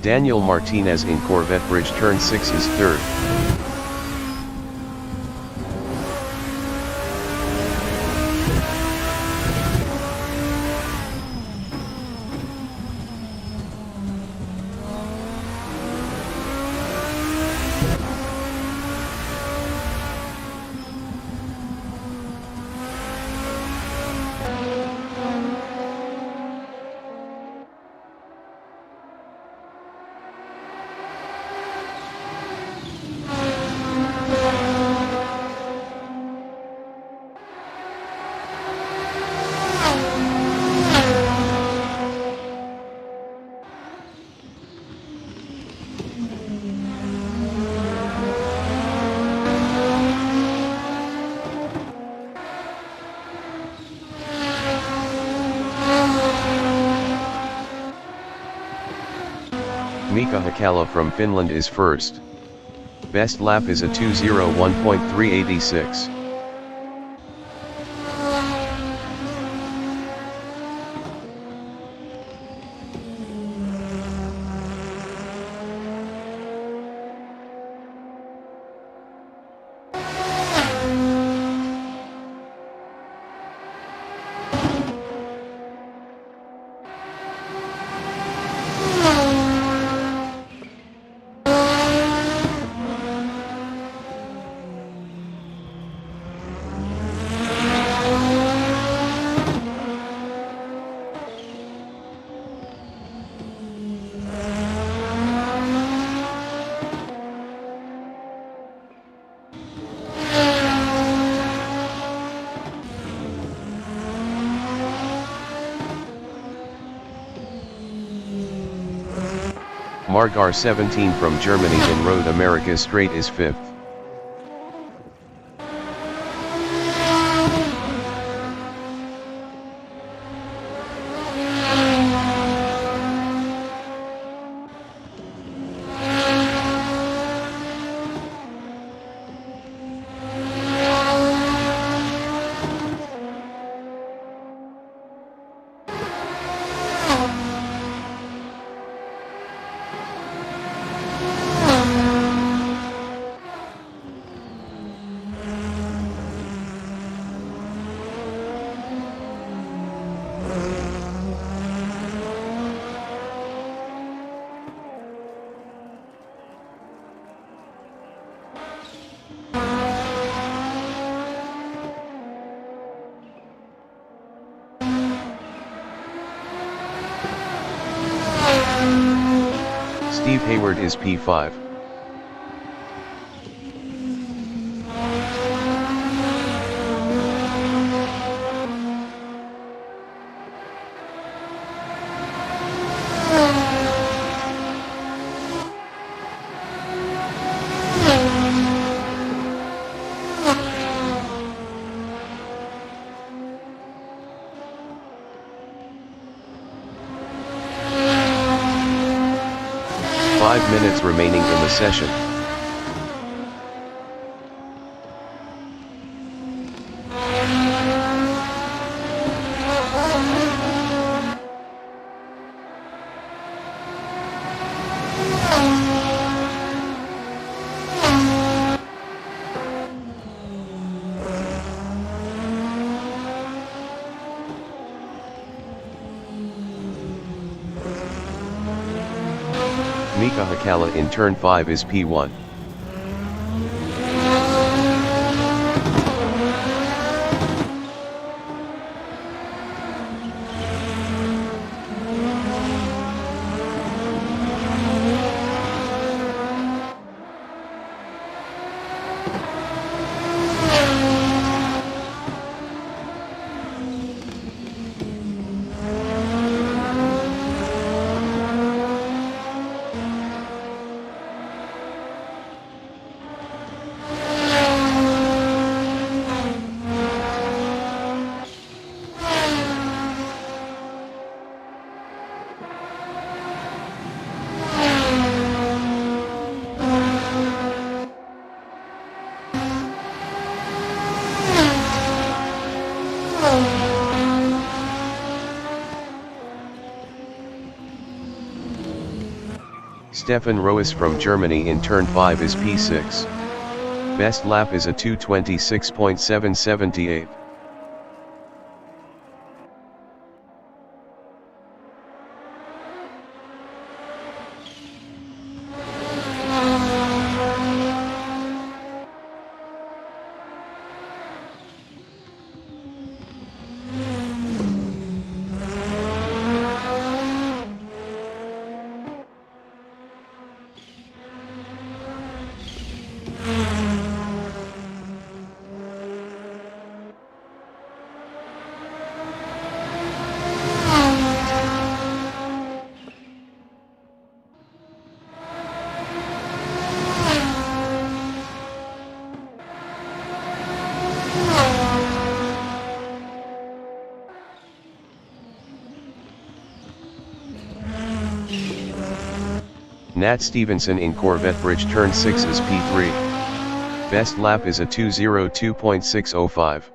Daniel Martinez in Corvette Bridge turn 6 is third. Mika Hakala from Finland is first. Best lap is a 2:01.386. Margar 17 from Germany in Road America Straight is fifth. Steve Hayward is P5. Minutes remaining in the session. Mika Hakala in turn 5 is P1. Stefan Roes from Germany in turn 5 is P6. Best lap is a 2:26.778. Nat Stevenson in Corvette Bridge turn 6 is P3. Best lap is a 2:02.605.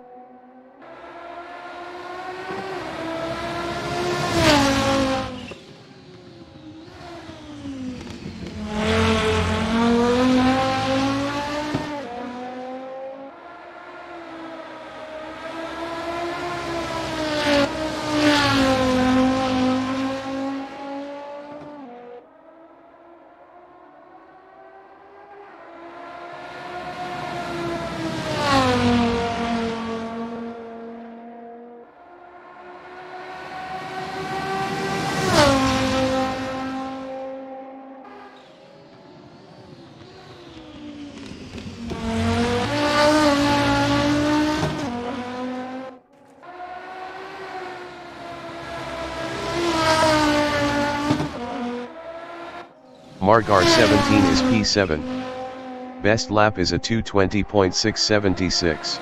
Margar 17 is P7. Best lap is a 2:20.676.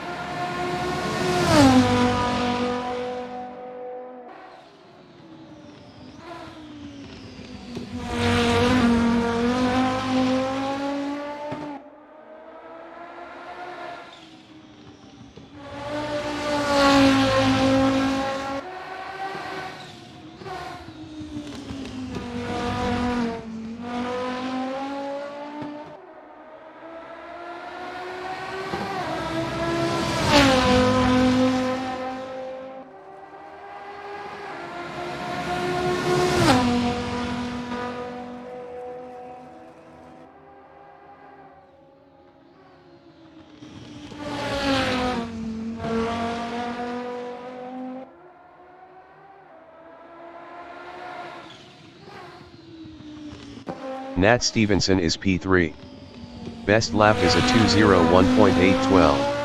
Nat Stevenson is P3. Best lap is a 2:01.812.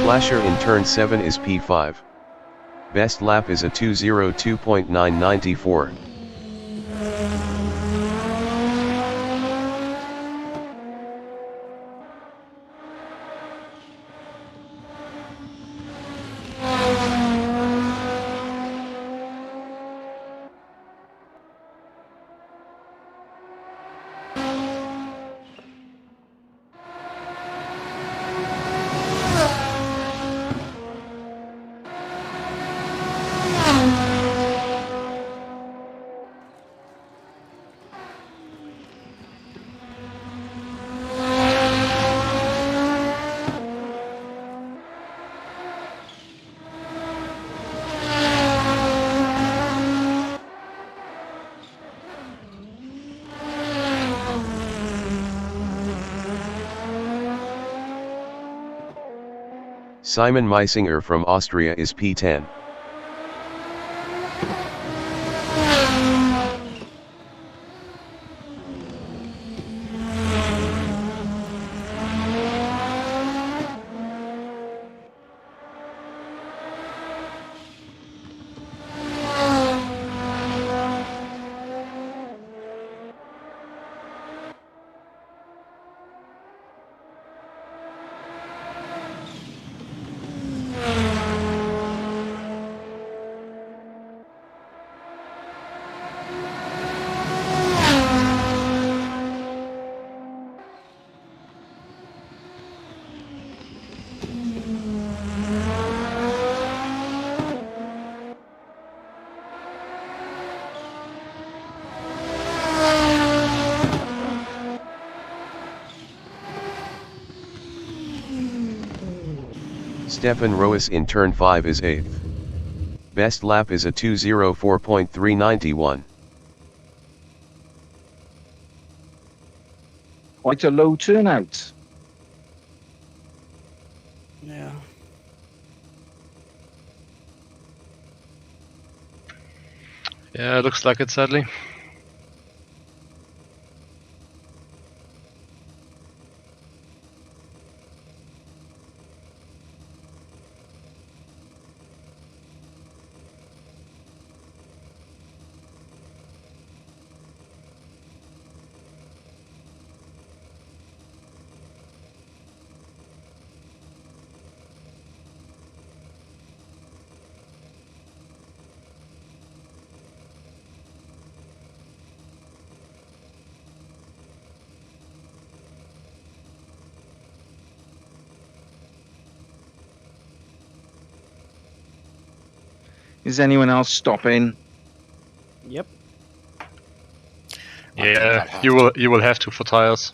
Flasher in turn 7 is P5. Best lap is a 2:02.994. Simon Meisinger from Austria is P10. Stefan Roos in turn 5 is 8th. Best lap is a 2:04.391. Quite a low turnout. Yeah. Yeah, it looks like it, sadly. Is anyone else stopping? Yep. Yeah, you will have to for tires.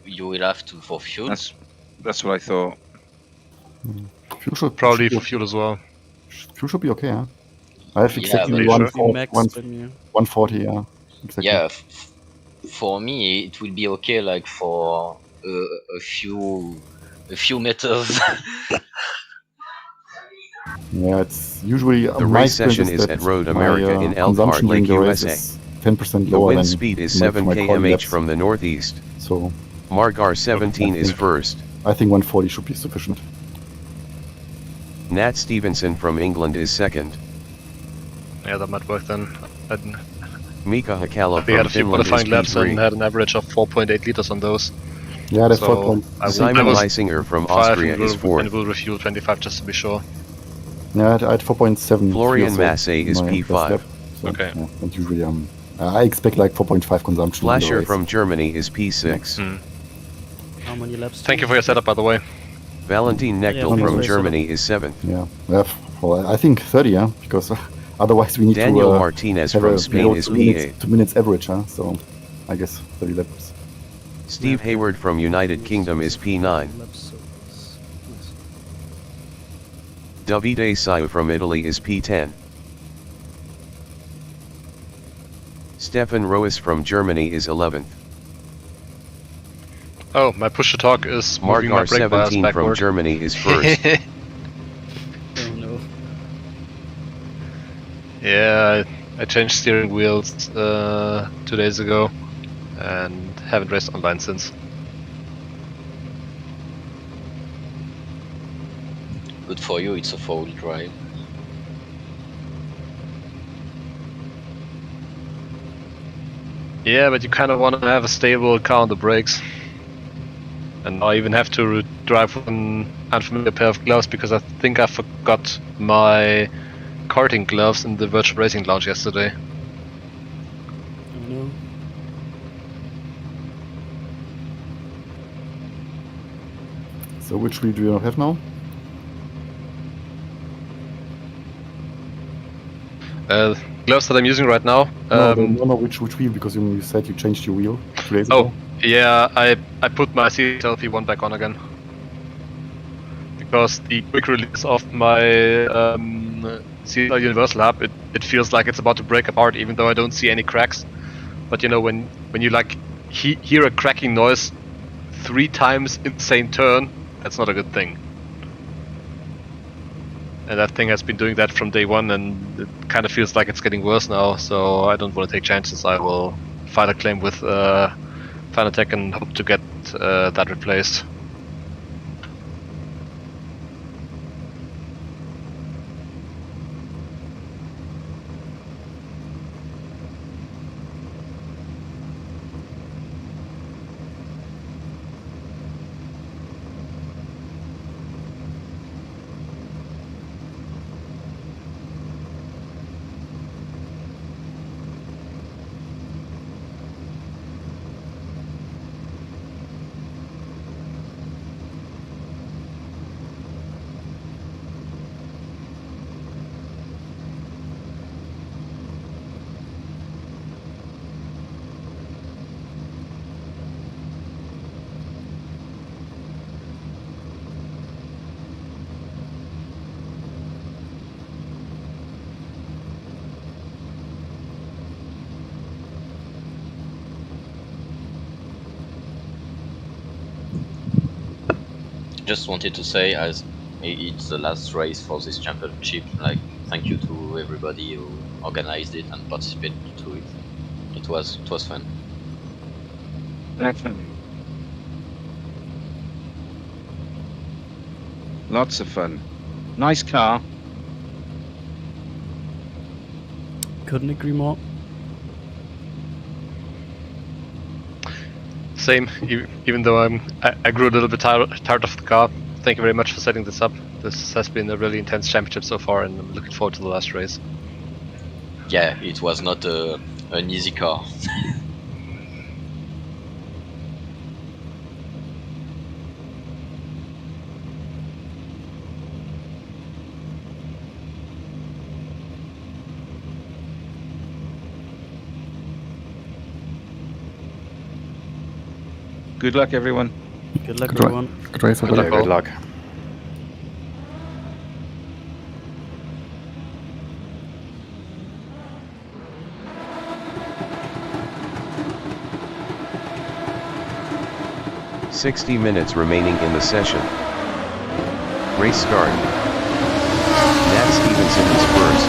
You will have to for fuel. That's what I thought. Fuel should Probably for fuel as well. Fuel should be okay, yeah. I have Yeah, exactly but 140, yeah. Exactly. Yeah, for me it will be okay, like for a few meters. Yeah, it's usually The race session is at Road America in Elkhart Lake, USA. 10% The lower wind than speed is my 7 quali km/h laps. from the northeast. So Margar 17 is first. I think 140 should be sufficient. Nat Stevenson from England is second. Yeah, that might work then. Mika Hakala We had from a few Finland is qualifying laps and P3. had an average of 4.8 liters on those. Yeah, that's So what Simon was Meisinger from 5 Austria and is and fourth. will refuel 25 just to be sure. Yeah, I had 4.7. Florian fuel, Massey is my P5. best lap. So, Okay. Yeah, and usually I expect like 4.5 consumption. in the Flasher race. from Germany is P6. How many laps? Thank you for your setup, by the way. Valentin Nechtel Yeah, from race Germany is 7th. Yeah, well, I think 30, yeah, because otherwise we need Daniel to Martinez have from a Spain below is 2 P8. minutes average, huh? So I guess 30 laps. Steve Hayward from United Kingdom is P9. Davide Saiu from Italy is P10. Stefan Roos from Germany is 11th. Oh, my push-to-talk is moving my Margar brake bias 17 from backward. Germany is first. Oh no. Yeah, I changed steering wheels 2 days ago and haven't raced online since. Good for you, it's a 4-wheel drive. Yeah, but you kind of want to have a stable car on the brakes. And I even have to drive with an unfamiliar pair of gloves because I think I forgot my karting gloves in the virtual racing lounge yesterday. Oh no. So which wheel do you have now? Gloves that I'm using right now. No, which wheel? Because you said you changed your wheel 2 days ago. Yeah, I put my CLP1 back on again. Because the quick release of my CL Universal Hub, it feels like it's about to break apart even though I don't see any cracks. But you know, when you like hear a cracking noise 3 times in the same turn, that's not a good thing. And that thing has been doing that from day one, and it kind of feels like it's getting worse now. So I don't want to take chances. I will file a claim with FANATEC and hope to get that replaced. Just wanted to say, as it's the last race for this championship, like, thank you to everybody who organized it and participated to it. It was fun. Definitely. Lots of fun. Nice car. Couldn't agree more. Same, even though I grew a little bit tired of the car. Thank you very much for setting this up. This has been a really intense championship so far, and I'm looking forward to the last race. Yeah, it was not an easy car. Good luck, everyone. Good luck, Good luck. everyone. Good race, Good luck, everybody. all. luck. "60 minutes remaining in the session. Race start. Nat Stevenson is first.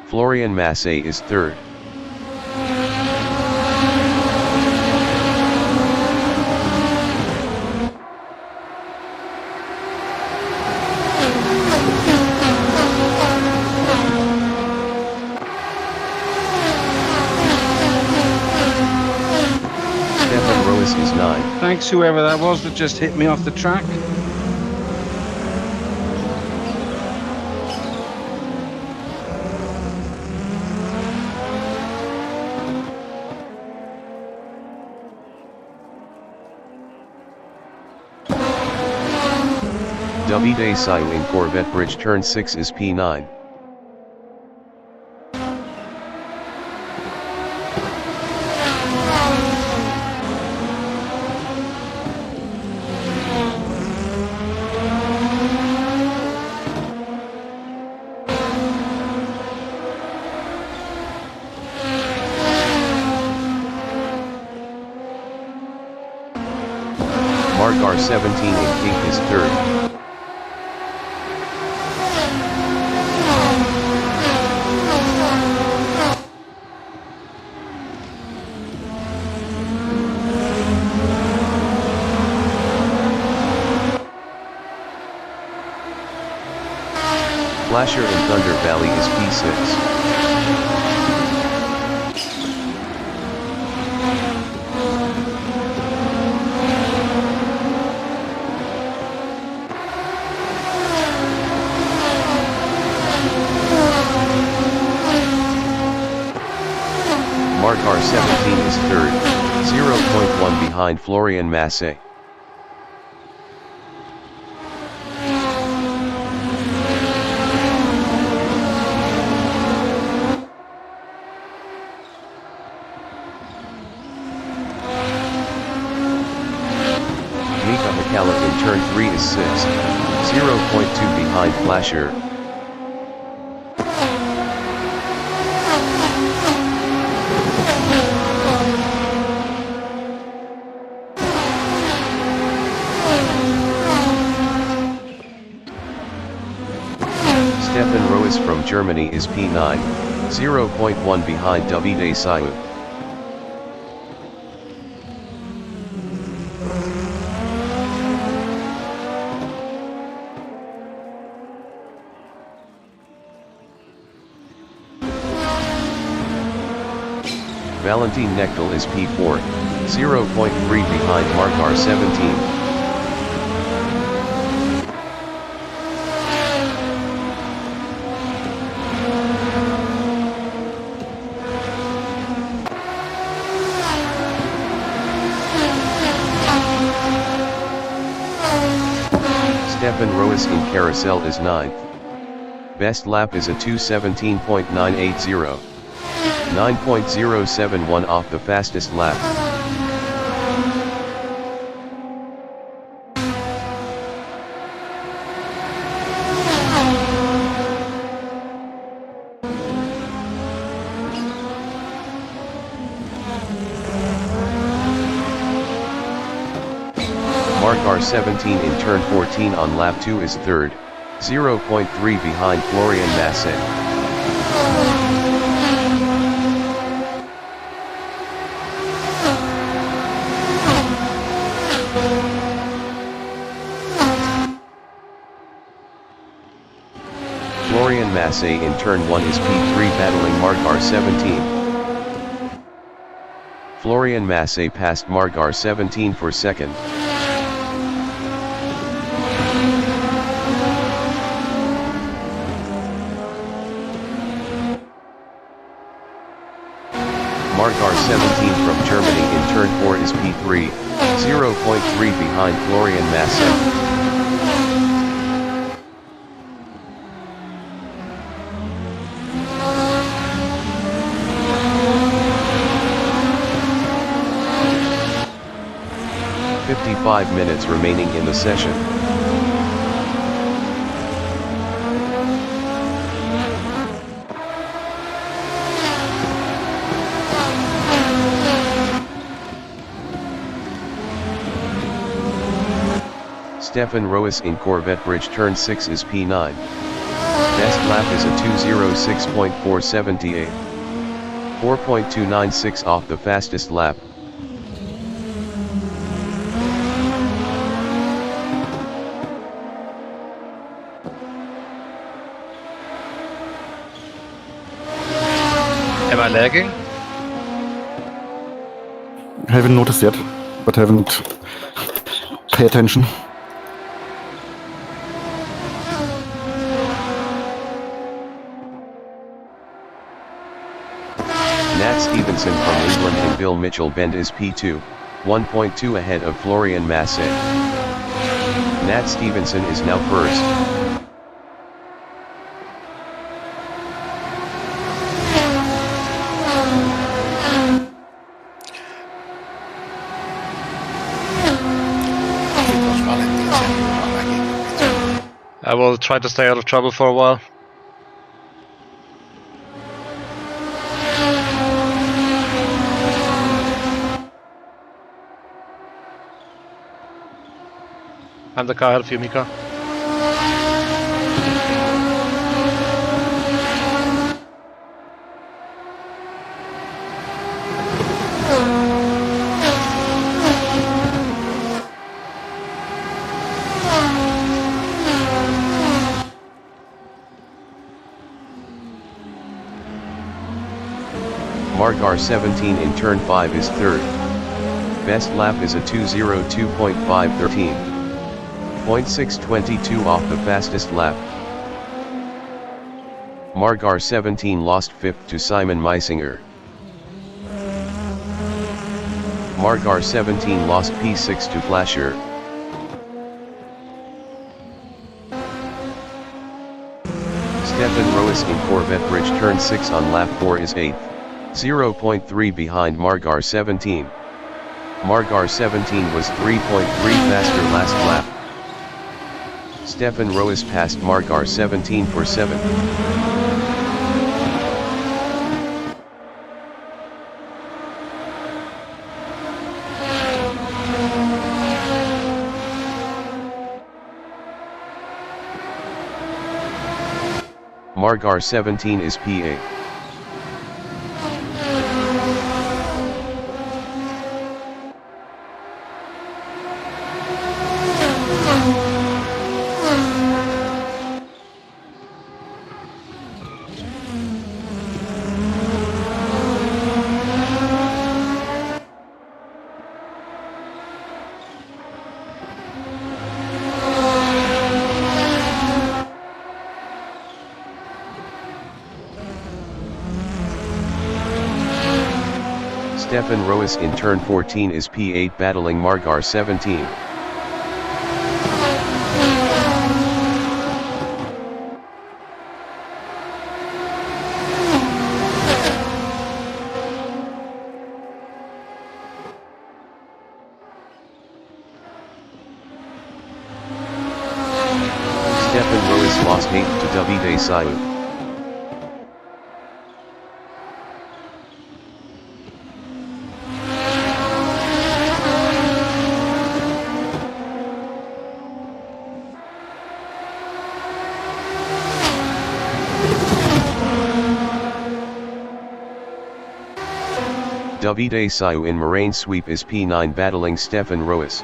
Florian Massey is third. Stefan Roos is 9. Thanks, whoever that was that just hit me off the track. Davide Sayu in Corvette Bridge turn 6 is P9. Mark R17 in Cape is third. Flasher in Thunder Valley is P6. Mark R17 is third, 0.1 behind Florian Massey. Mika Hakala in turn 3 is 6th. 0.2 behind Flasher. Stefan Roes from Germany is P9, 0.1 behind Davide Sayu. Valentin Nechtel is P4, 0.3 behind Margar 17. Stefan Roes in Carousel is 9th. Best lap is a 2:17.980. 9.071 off the fastest lap. Margar 17 in turn 14 on lap 2 is 3rd, 0.3 behind Florian Massey. Florian Massey in turn 1 is P3 battling Margar 17. Florian Massey passed Margar 17 for second. Margar 17 from Germany in turn 4 is P3, 0.3 behind Florian Massey. "55 minutes remaining in the session. Stefan Roes in Corvette Bridge turn 6 is P9. Best lap is a 2:06.478. 4.296 off the fastest lap. Am I lagging? I haven't noticed yet, but haven't paid attention. Nat Stevenson from England and Bill Mitchell Bend is P2, 1.2 ahead of Florian Massey. Nat Stevenson is now first. I will try to stay out of trouble for a while. I'm the car ahead of you, Mika. Margar 17 in turn 5 is 3rd. Best lap is a 2:02.513. 0.622 off the fastest lap. Margar 17 lost 5th to Simon Meisinger. Margar 17 lost P6 to Flasher. Stefan Roes in Corvette Bridge turn 6 on lap 4 is 8th, 0.3 behind Margar 17. Margar 17 was 3.3 faster last lap. Stefan Roes passed Margar 17 for 7. Margar 17 is P8. Stefan Roes in turn 14 is P8 battling Margar 17. Stefan Roes lost 8 to Davide Sayou. Davide Sayou in Moraine sweep is P9 battling Stefan Roes.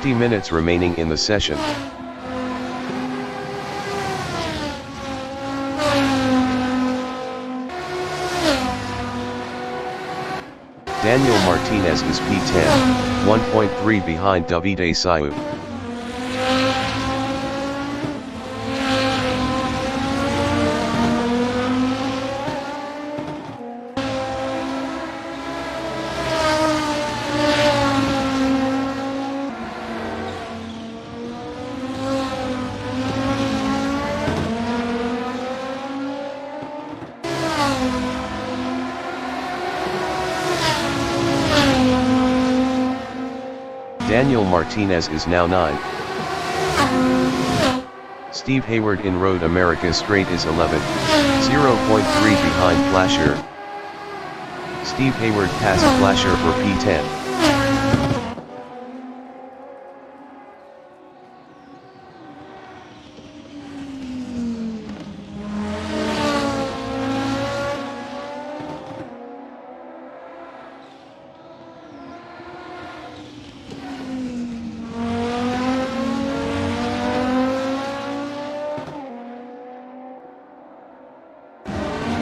Minutes remaining in the session. Daniel Martinez is P10, 1.3 behind Davide Sayou. Daniel Martinez is now 9. Steve Hayward in Road America Straight is 11, 0.3 behind Flasher. Steve Hayward passed Flasher for P10.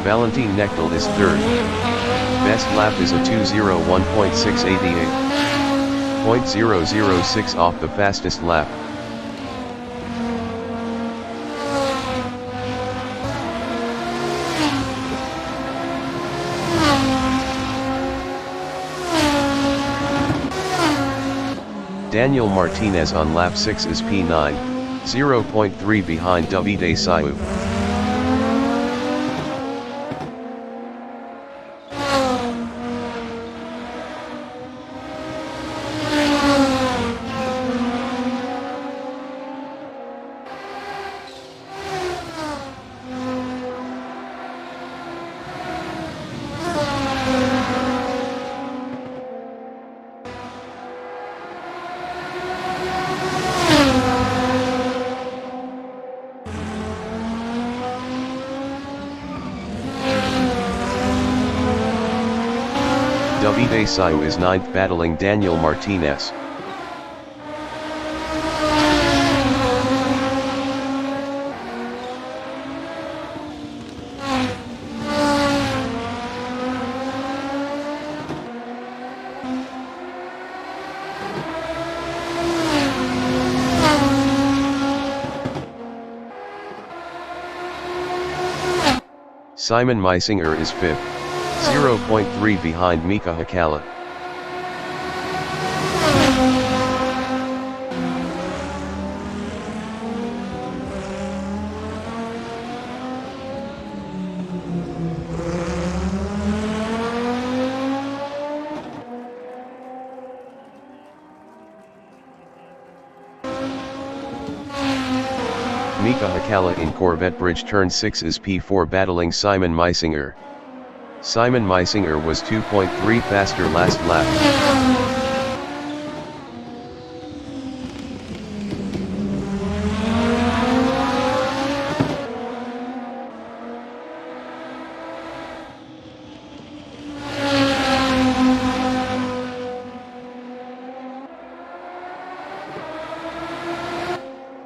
Valentin Nechtel is 3rd. Best lap is a 2:01.688. 0.006 off the fastest lap. Daniel Martinez on lap 6 is P9, 0.3 behind Davide Sayou. Davide Sayou is 9th battling Daniel Martinez. Simon Meisinger is 5th, 0.3 behind Mika Hakkala. Mika Hakkala in Corvette Bridge turn 6 is P4 battling Simon Meisinger. Simon Meisinger was 2.3 faster last lap.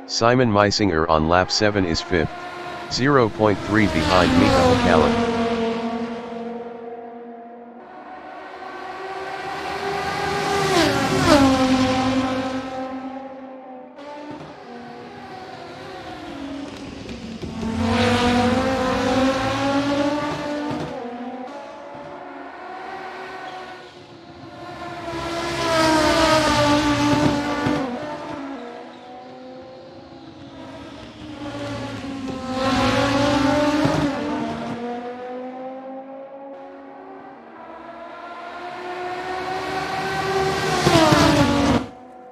Simon Meisinger on lap 7 is 5th, 0.3 behind Mika Hakkala.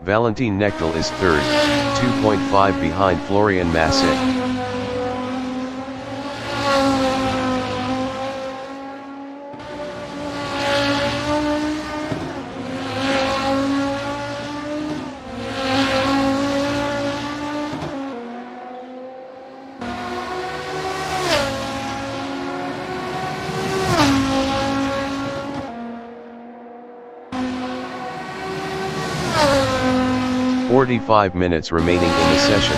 Valentin Knechtel is 3rd, 2.5 behind Florian Massé. "45 minutes remaining in the session.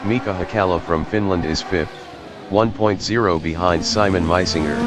Mika Hakkala from Finland is 5th, 1.0 behind Simon Meisinger.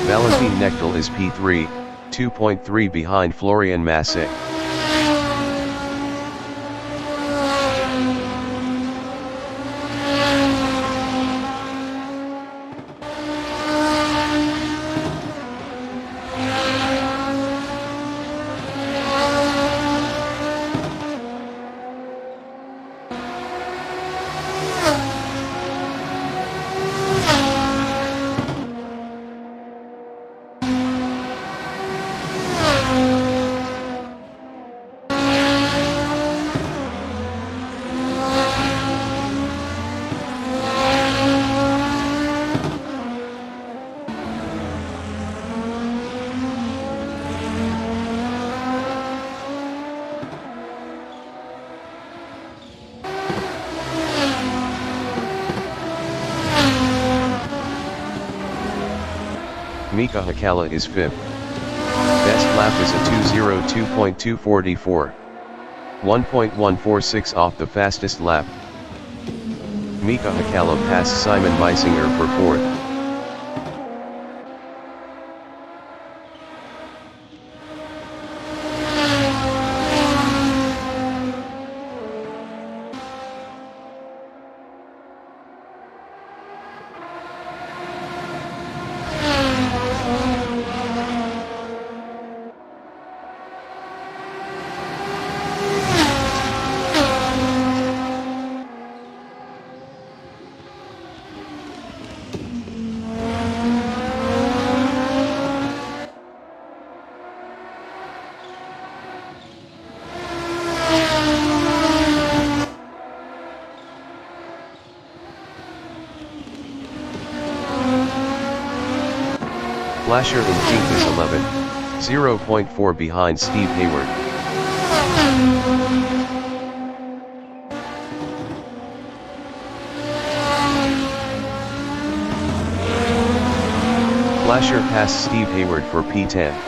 Valentin Knechtel is P3, 2.3 behind Florian Massé. Mika Hakkala is 5th. Best lap is a 2:02.244. 1.146 off the fastest lap. Mika Hakkala passed Simon Meisinger for 4th. Flasher in pink is 11, 0.4 behind Steve Hayward. Flasher passed Steve Hayward for P10.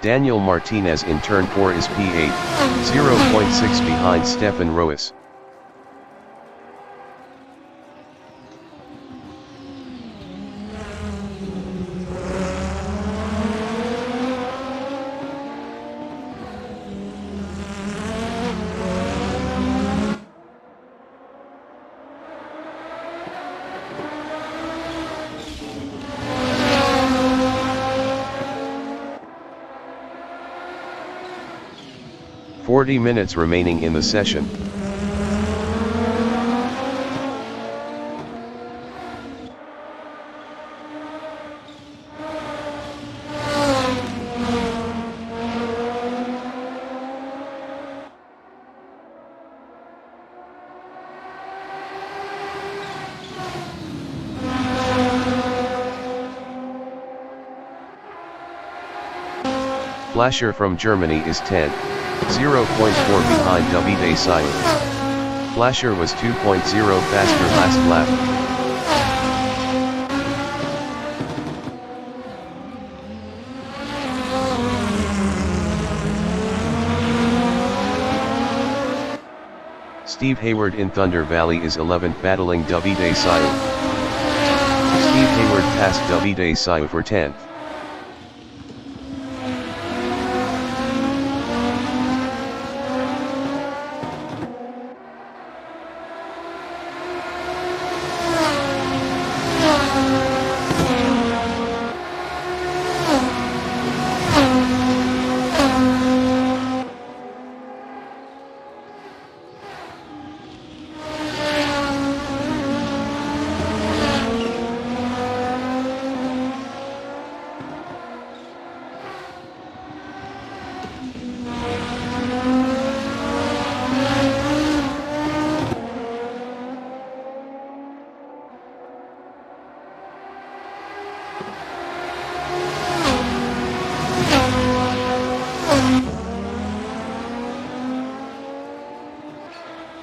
Daniel Martinez in turn 4 is P8, 0.6 behind Stefan Roas. "40 minutes remaining in the session. Flasher from Germany is 10, 0.4 behind Davide Said. Flasher was 2.0 faster last lap. Steve Hayward in Thunder Valley is 11th battling Davide Said. Steve Hayward passed Davide Said for 10th.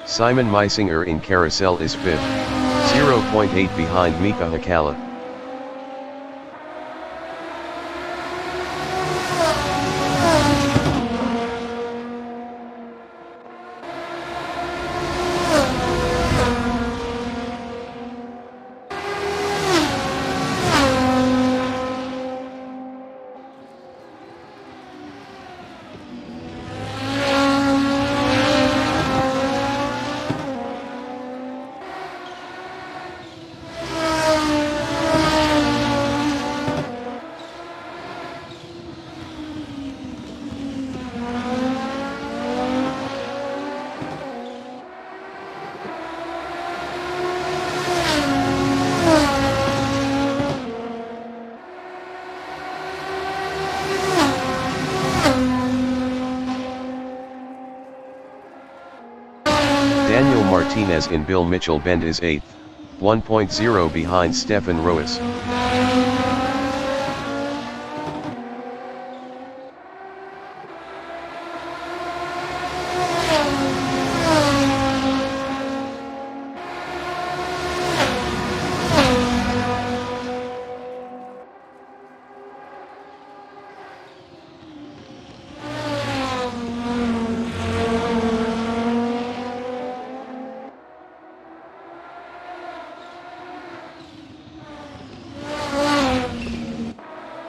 Simon Meisinger in Carousel is 5th, 0.8 behind Mika Hakala. Daniel Martinez in Bill Mitchell Bend is 8th, 1.0 behind Stefan Roas.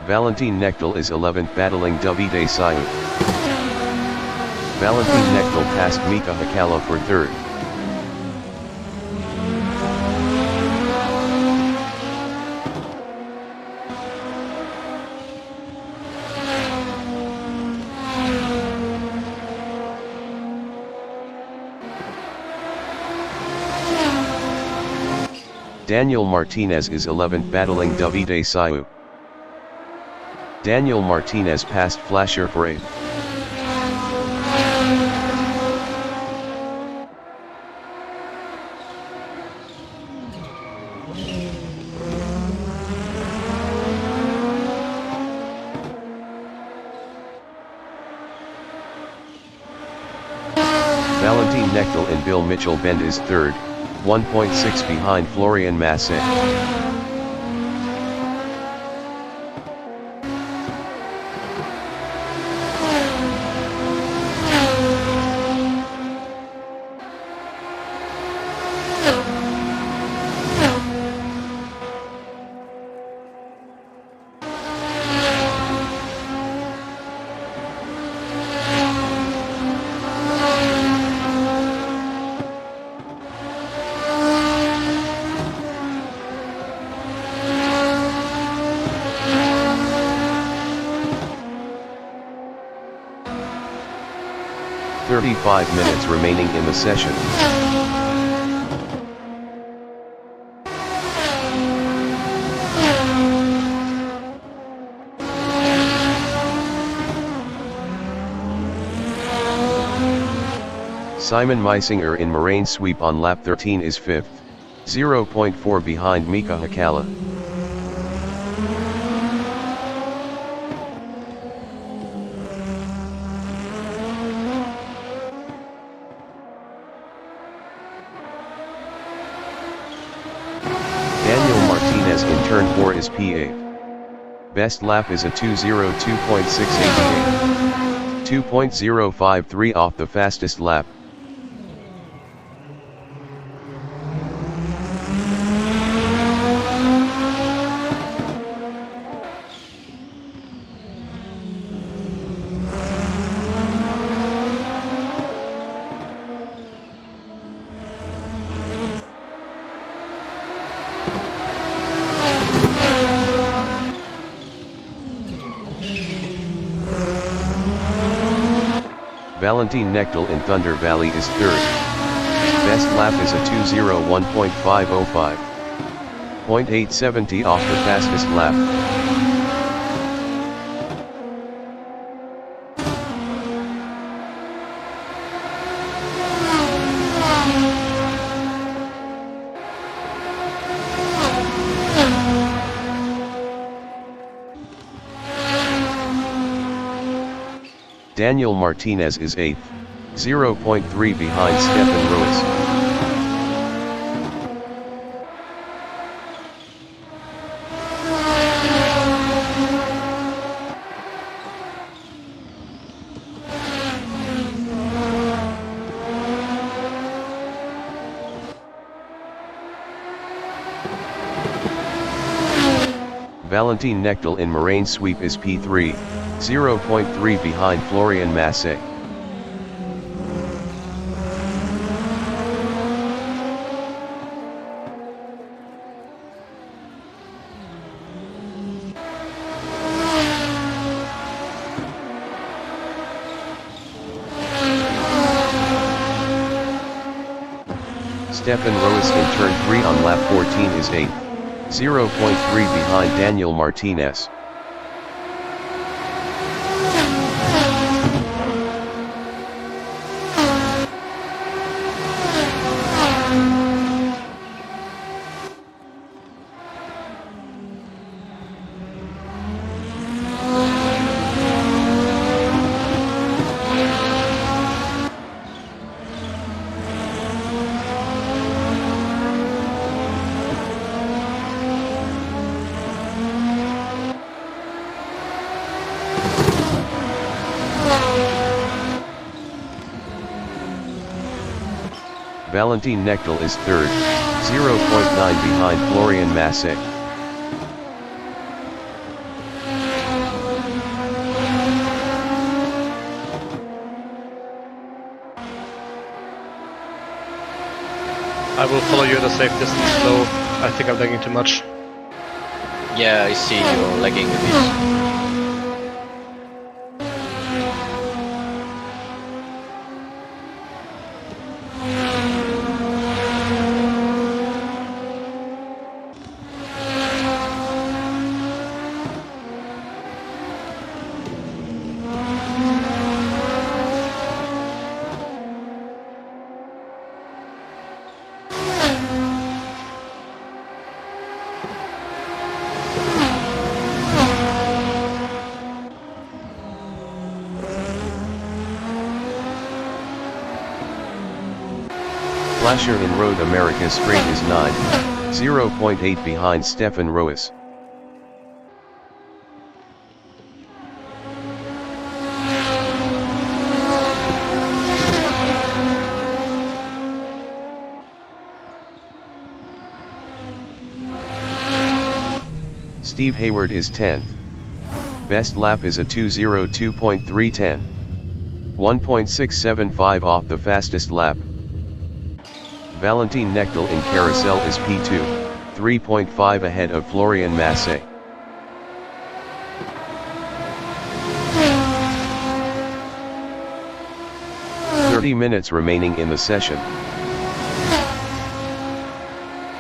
Valentin Nechtel is 11th battling Davide Sayou. Valentin Nechtel passed Mika Hakkala for 3rd. Daniel Martinez is 11th battling Davide Sayou. Daniel Martinez passed Flasher for 8th. Valentin Nechtel and Bill Mitchell Bend is 3rd, 1.6 behind Florian Massé. "35 minutes remaining in the session. Simon Meisinger in Moraine sweep on lap 13 is 5th, 0.4 behind Mika Hakkala. Daniel Martinez in turn 4 is P8. Best lap is a 2:02.688. 2.053 off the fastest lap. Valentin Nechtel in Thunder Valley is 3rd. Best lap is a 2:01.505. 0.870 off the fastest lap. Daniel Martinez is 8th, 0.3 behind Stefan Ruiz. Valentin Nechtel in Moraine sweep is P3, 0.3 behind Florian Massé. Stefan Ruiz in turn 3 on lap 14 is 8th, 0.3 behind Daniel Martinez. Valentin Nechtel is 3rd, 0.9 behind Florian Massé. I will follow you at a safe distance, slow. I think I'm lagging too much. Yeah, I see you're lagging a bit. Flasher in Road America straight is 0.8 behind Stefan Roes. Steve Hayward is 10th. Best lap is a 2:02.310. 1.675 off the fastest lap. Valentin Knechtel in Carousel is P2, 3.5 ahead of Florian Massey. "30 minutes remaining in the session.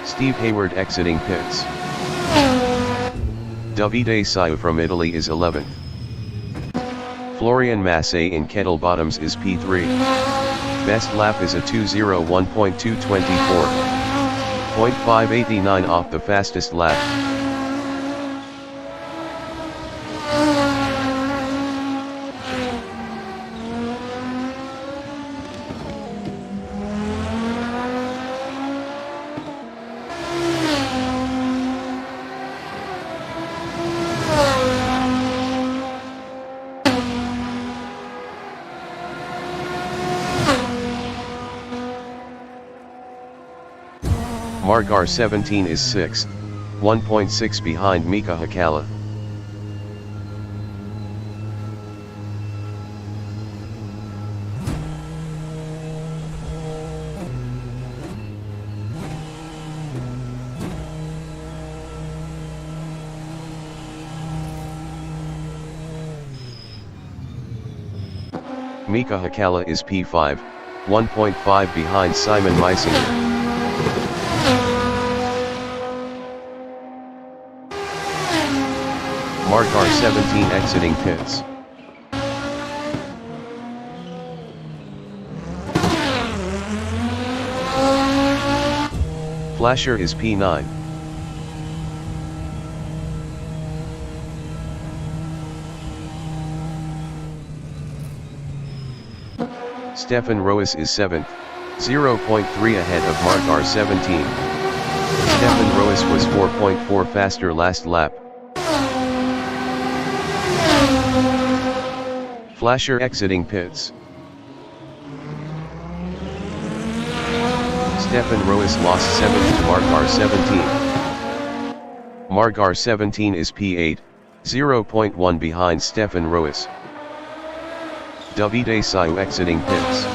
Steve Hayward exiting pits. Davide Saiu from Italy is 11th. Florian Massey in Kettle Bottoms is P3. Best lap is a 2:01.224. 0.589 off the fastest lap. Margar 17 is 6th, 1.6 behind Mika Hakala. Mika Hakala is P5, 1.5 behind Simon Meisinger. Margar 17 exiting pits. Flasher is P9. Stefan Roes is 7th, 0.3 ahead of Margar 17. Stefan Roes was 4.4 faster last lap. Flasher exiting pits. Stefan Roes lost 7th to Margar 17. Margar 17 is P8, 0.1 behind Stefan Roes. Davide Saiu exiting pits.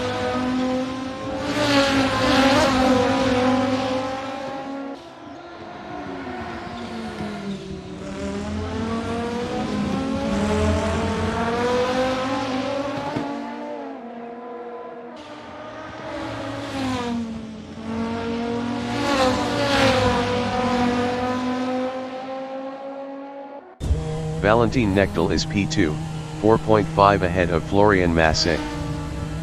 Valentin Knechtel is P2, 4.5 ahead of Florian Massey.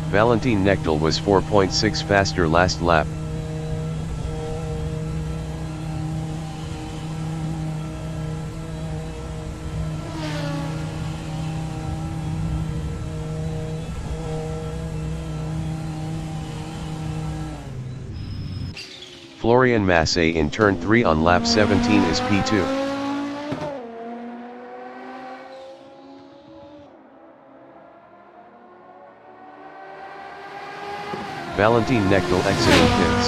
Valentin Knechtel was 4.6 faster last lap. Florian Massey in turn 3 on lap 17 is P2. Valentin Knechtel exiting pits.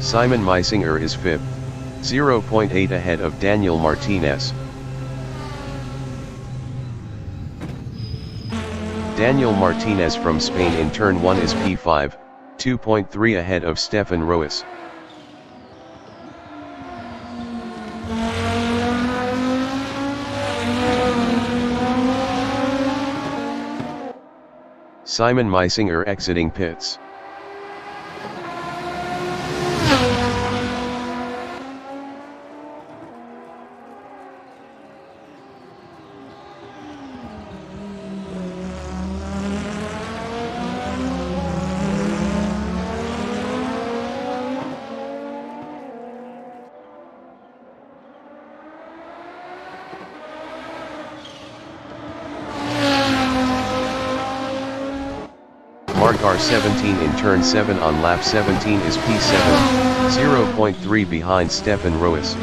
Simon Meisinger is 5th, 0.8 ahead of Daniel Martinez. Daniel Martinez from Spain in turn 1 is P5, 2.3 ahead of Stefan Roes. Simon Meisinger exiting pits. Margar 17 in turn 7 on lap 17 is P7, 0.3 behind Stefan Roes.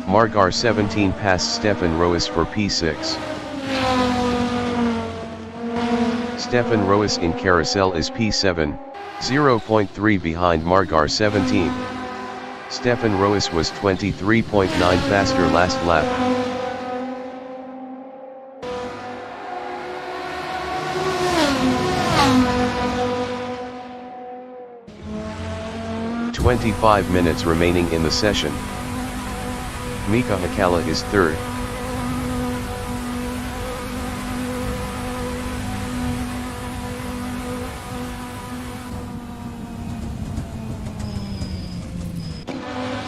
Margar 17 passed Stefan Roes for P6. Stefan Roes in carousel is P7, 0.3 behind Margar 17. Stefan Roes was 23.9 faster last lap. "25 minutes remaining in the session. Mika Hakkala is third.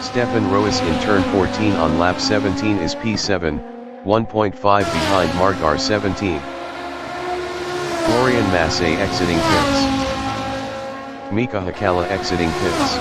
Stefan Roes in turn 14 on lap 17 is P7, 1.5 behind Margar 17. Florian Massé exiting pits. Mika Hakkala exiting pits.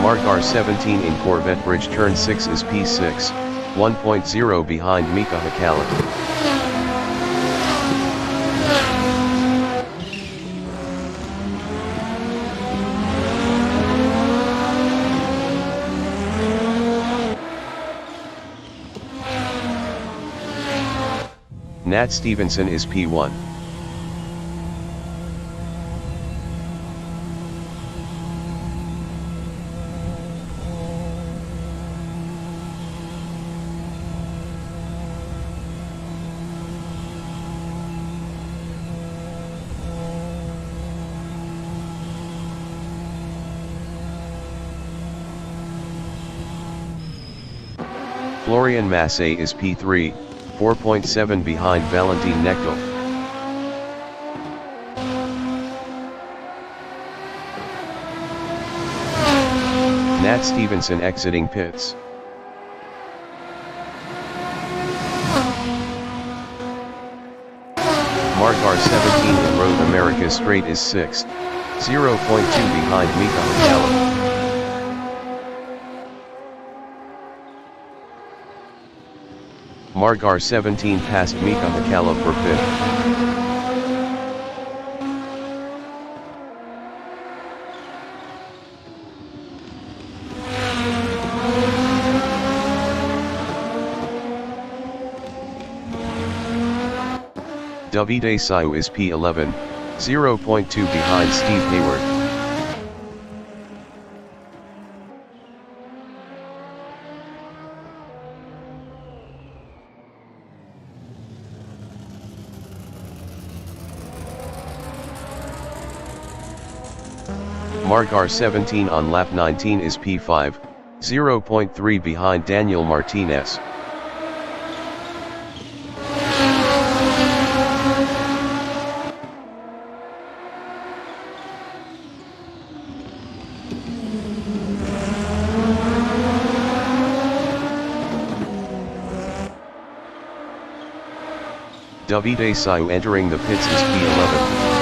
Margar 17 in Corvette Bridge turn 6 is P6, 1.0 behind Mika Hakkala. Nat Stevenson is P1. Florian Massé is P3, 4.7 behind Valentin Nekdal. Nat Stevenson exiting pits. Margar 17 in Road America Straight is 6th, 0.2 behind Mika Hakkala. Margar 17 passed Mika Hakkala for 5th. Davide Sayu is P11, 0.2 behind Steve Hayward. Margar 17 on lap 19 is P5, 0.3 behind Daniel Martinez. Davide Siu entering the pits is P11.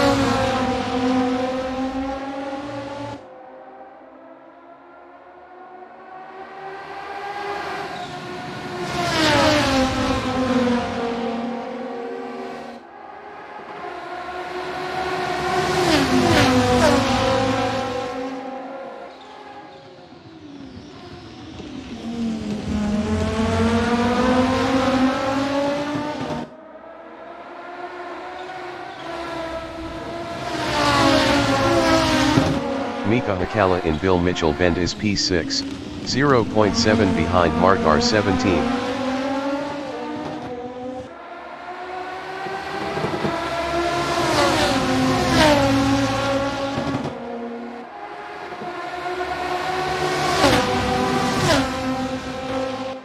Mika Hakala in Bill Mitchell Bend is P6, 0.7 behind Mark R17.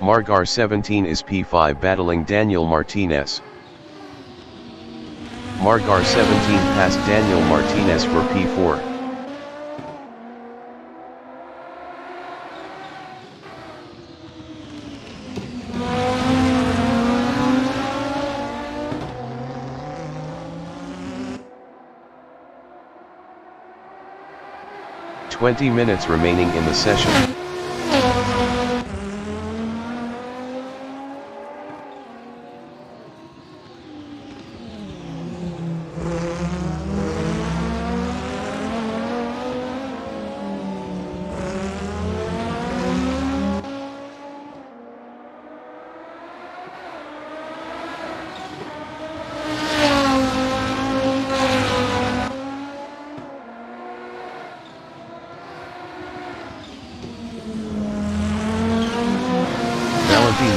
Mark R17 is P5 battling Daniel Martinez. Mark R17 passed Daniel Martinez for P4. "20 minutes remaining in the session.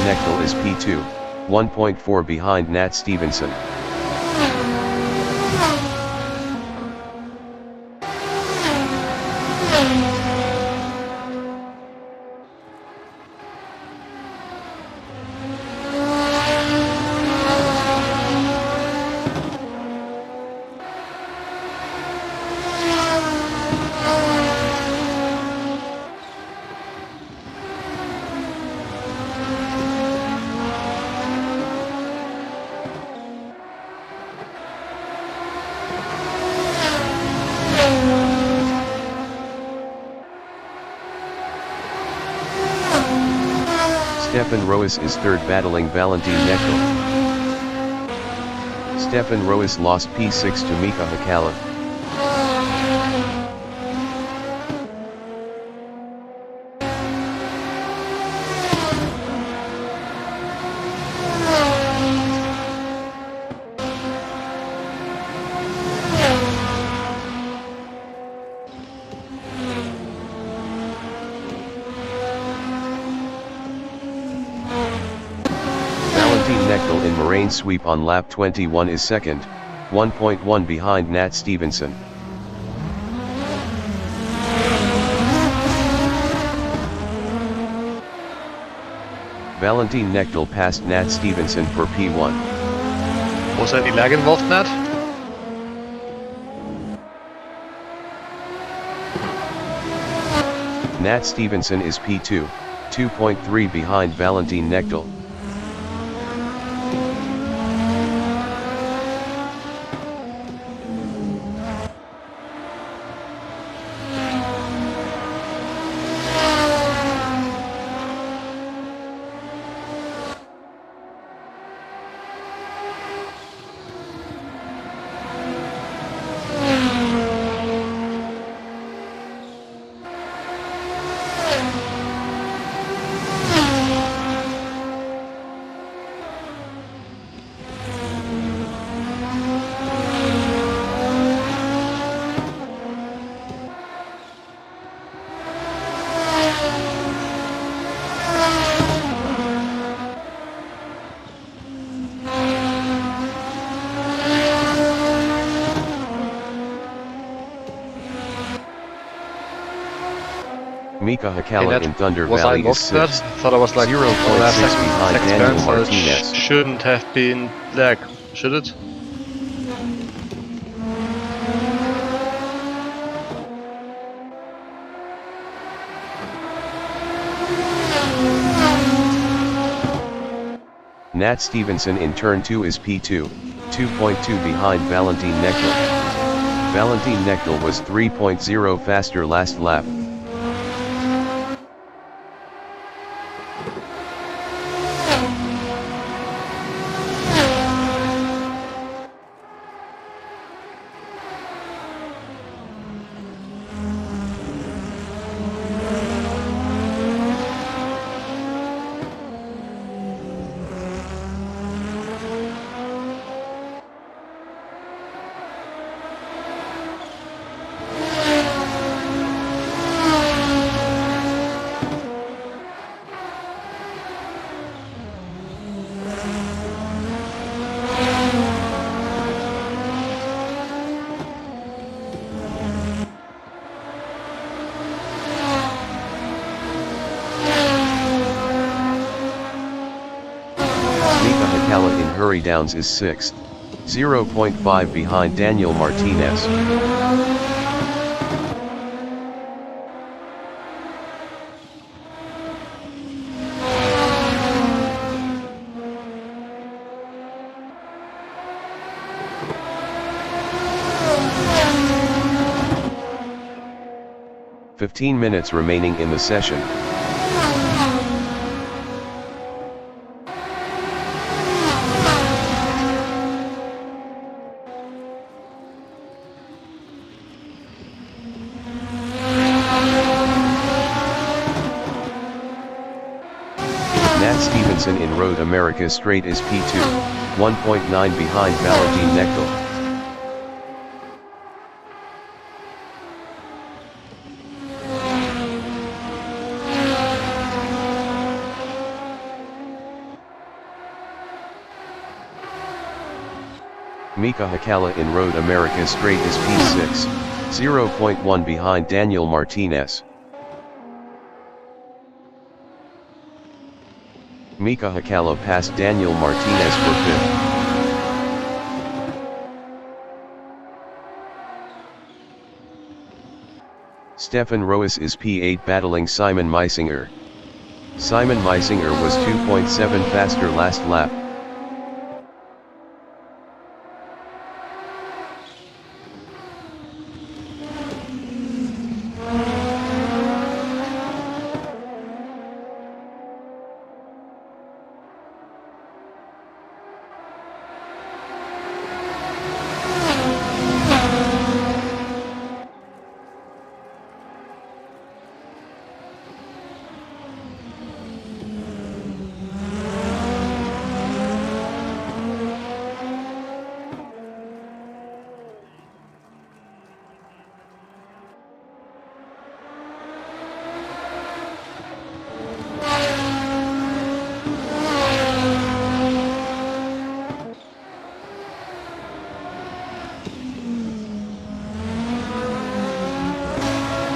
Neckel is P2, 1.4 behind Nat Stevenson. Stefan Roes is third battling Valentin Neckel. Stefan Roes lost P6 to Mika Hakala. Neckel in Moraine sweep on lap 21 is second, 1.1 behind Nat Stevenson. Valentin Neckel passed Nat Stevenson for P1. Was any lag involved in that? Nat Stevenson is P2, 2.3 behind Valentin Neckel. Mika Hakala in Thunder Valley is sixth, thought I was like 0.6 behind Daniel so Martinez. Shouldn't have been lag, should it? Nat Stevenson in turn 2 is P2, 2.2 behind Valentin Knechtel. Valentin Knechtel was 3.0 faster last lap. In hurry downs is 6th, 0.5 behind Daniel Martinez. "15 minutes remaining in the session. Nat Stevenson in Road America Straight is P2, 1.9 behind Valentin Knechtel. Mika Hakkala in Road America Straight is P6, 0.1 behind Daniel Martinez. Mika Hakkala passed Daniel Martinez for 5th. Stefan Roos is P8 battling Simon Meisinger. Simon Meisinger was 2.7 faster last lap.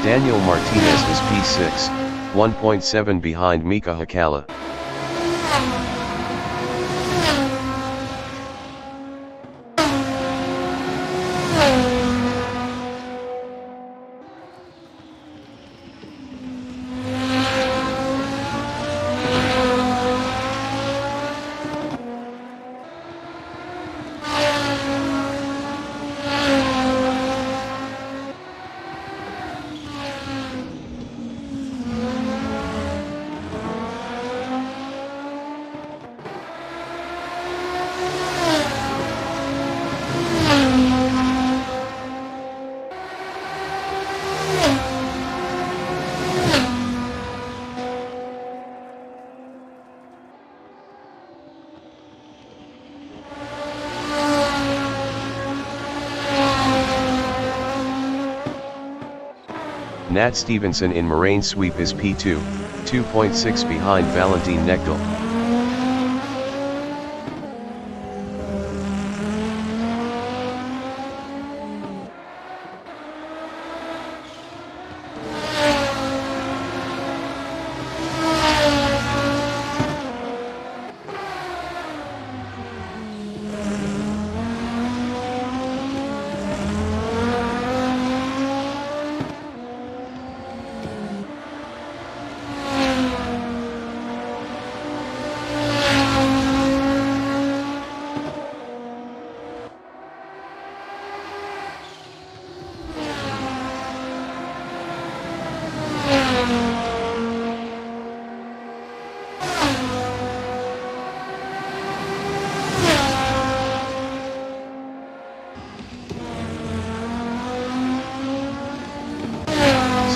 Daniel Martinez is P6, 1.7 behind Mika Hakkala. Nat Stevenson in Moraine Sweep is P2, 2.6 behind Valentin Knechtel.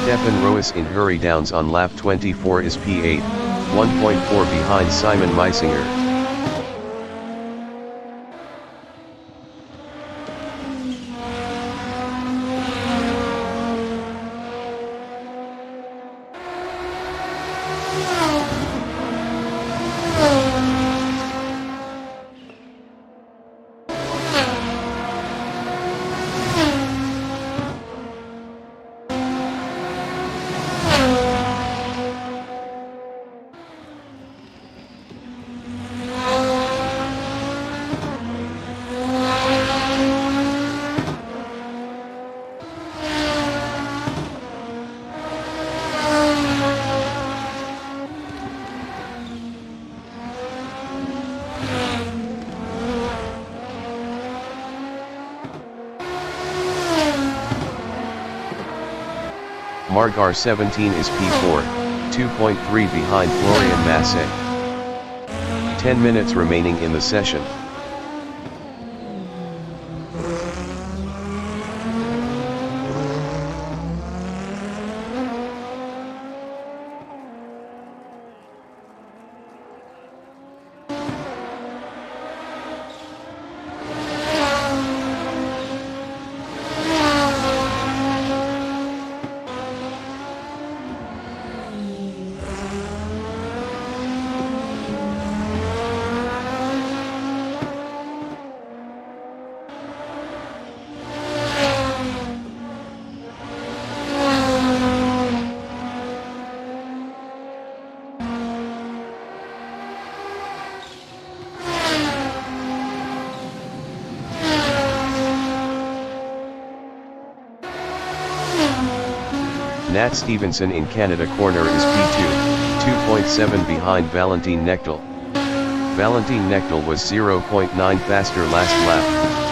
Stefan Roos in hurry downs on lap 24 is P8, 1.4 behind Simon Meisinger. Margar 17 is P4, 2.3 behind Florian Massey. 10 minutes remaining in the session. Nat Stevenson in Canada corner is P2, 2.7 behind Valentin Knechtel. Valentin Knechtel was 0.9 faster last lap.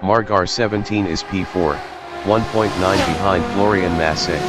Margar 17 is P4, 1.9 behind Florian Massey.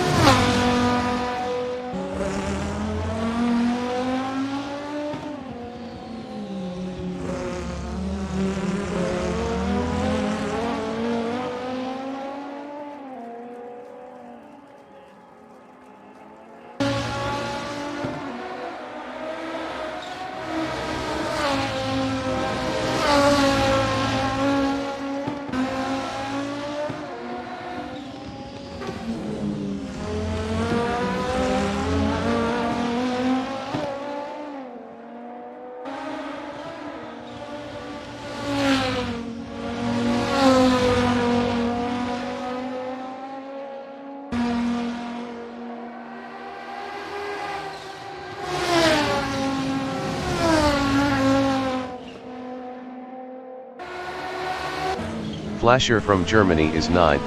Flasher from Germany is 9th,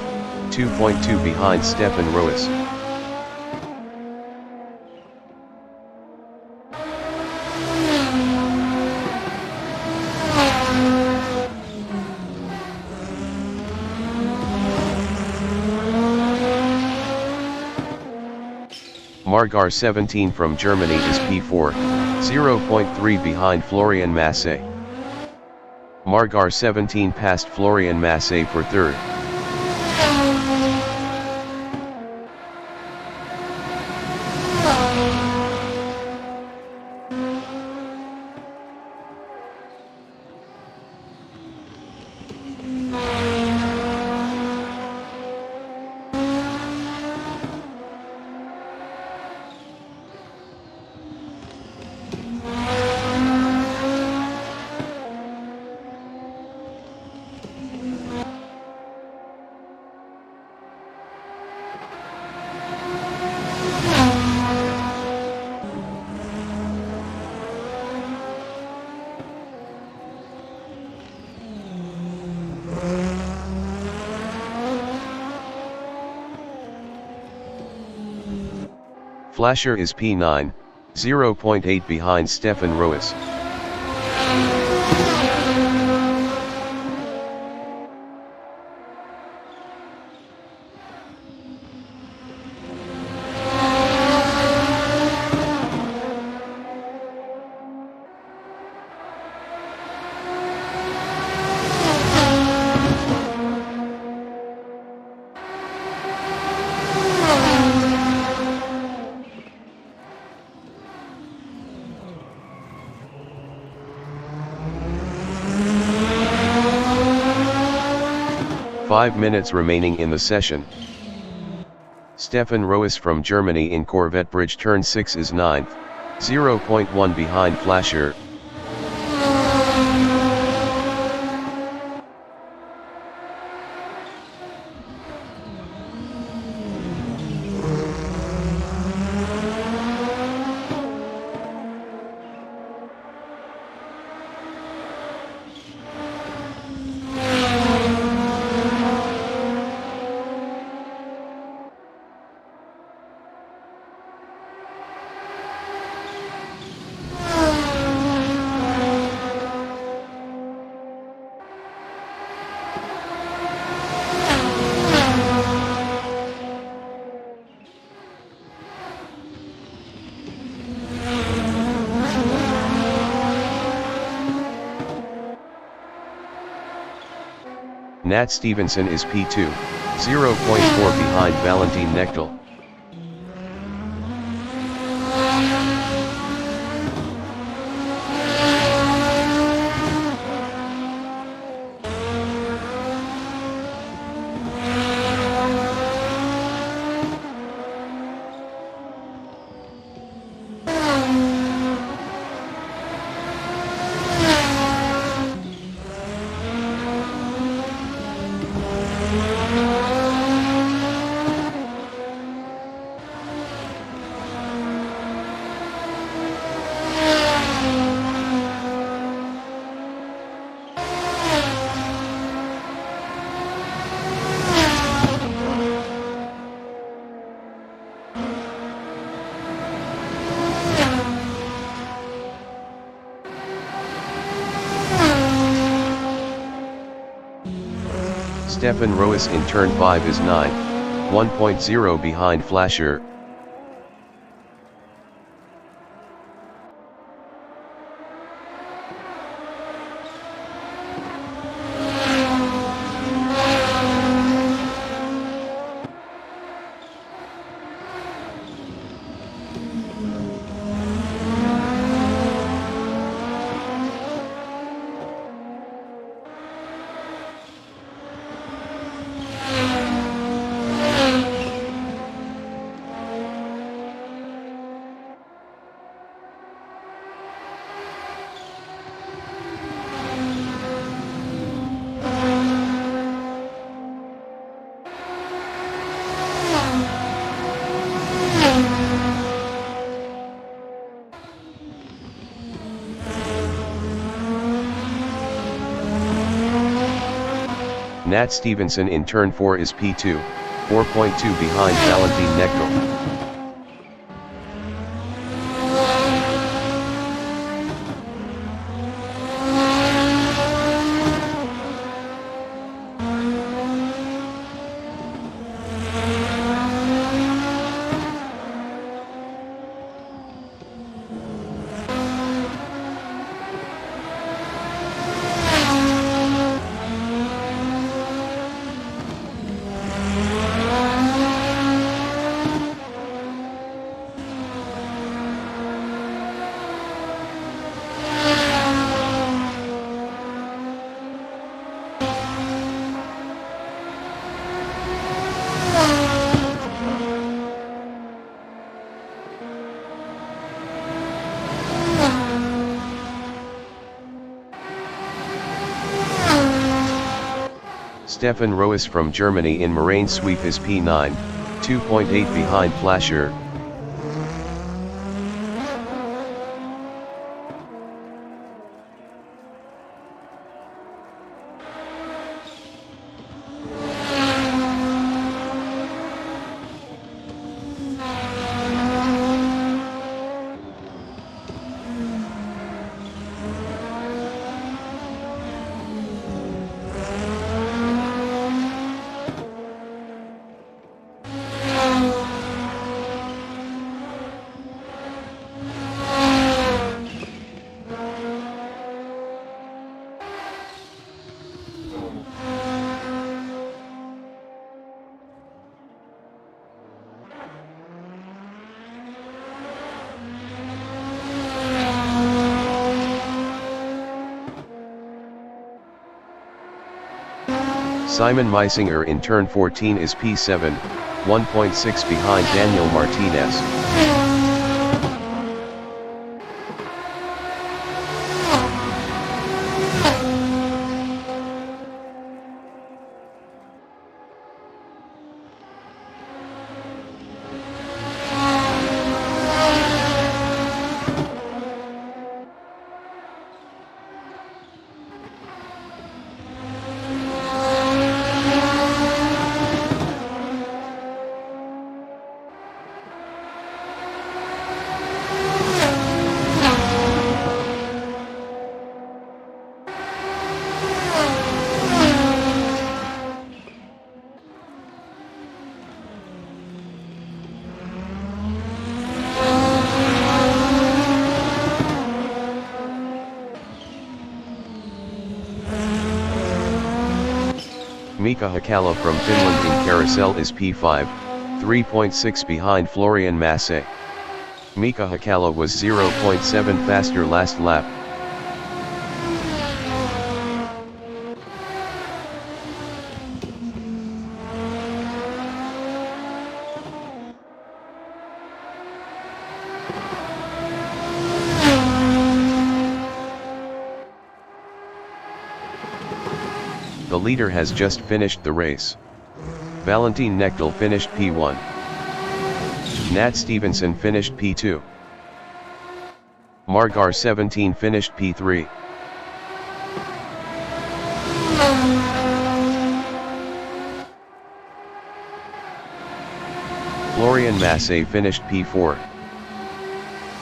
2.2 behind Stefan Roos. Margar 17 from Germany is P4, 0.3 behind Florian Massey. Margar 17 passed Florian Massey for third. Flasher is P9, 0.8 behind Stefan Roes. Five minutes remaining in the session. Stefan Roes from Germany in Corvette Bridge Turn 6 is 9th, 0.1 behind Flasher. Nat Stevenson is P2, 0.4 behind Valentin Nechtel. Stefan Roes in turn 5 is 9, 1.0 behind Flasher. Nat Stevenson in turn 4 is P2, 4.2 behind Valentin Nechtel. Stefan Roes from Germany in Moraine Sweep is P9, 2.8 behind Flasher. Simon Meisinger in turn 14 is P7, 1.6 behind Daniel Martinez. Mika Hakala from Finland in carousel is P5, 3.6 behind Florian Masse. Mika Hakala was 0.7 faster last lap. The leader has just finished the race. Valentin Knechtel finished P1. Nat Stevenson finished P2. Margar 17 finished P3. Florian Masse finished P4.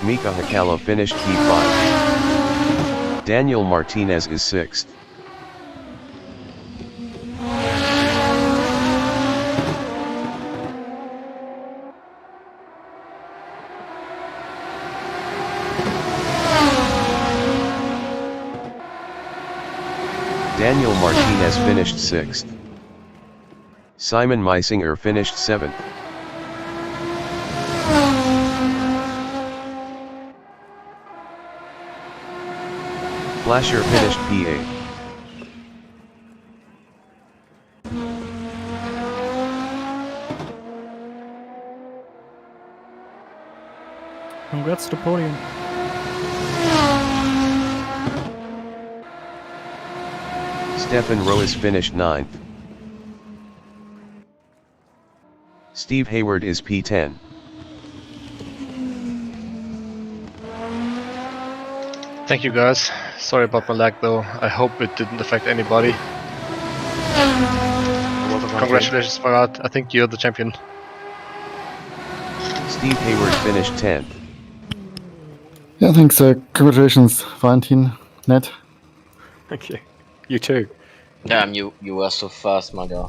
Mika Hakala finished P5. Daniel Martinez is 6th. Daniel Martinez finished 6th. Simon Meisinger finished 7th. Flasher finished P8. Congrats to the podium. Stefan Roes finished 9th. Steve Hayward is P10. Thank you guys. Sorry about my lag though. I hope it didn't affect anybody. Congratulations, Farad. I think you're the champion. Steve Hayward finished 10th. Yeah, thanks. Congratulations, Valentin, Ned. Thank you. You too. Damn, you were so fast, my guy.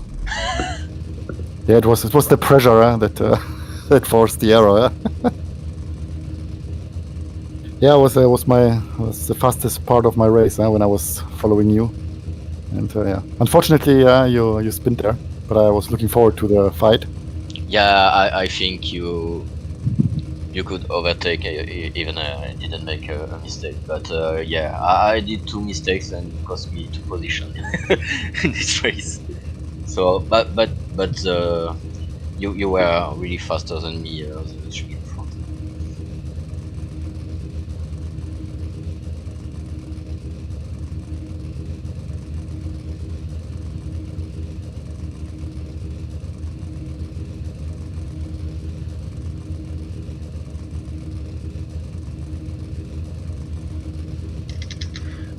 Yeah, it was the pressure that that forced the error. Yeah, it was the fastest part of my race when I was following you, and yeah, unfortunately, you spin there, but I was looking forward to the fight. Yeah, I think you could overtake even I didn't make a mistake. But yeah, I did 2 mistakes and it cost me 2 positions in this race. So, but you were really faster than me. The in front.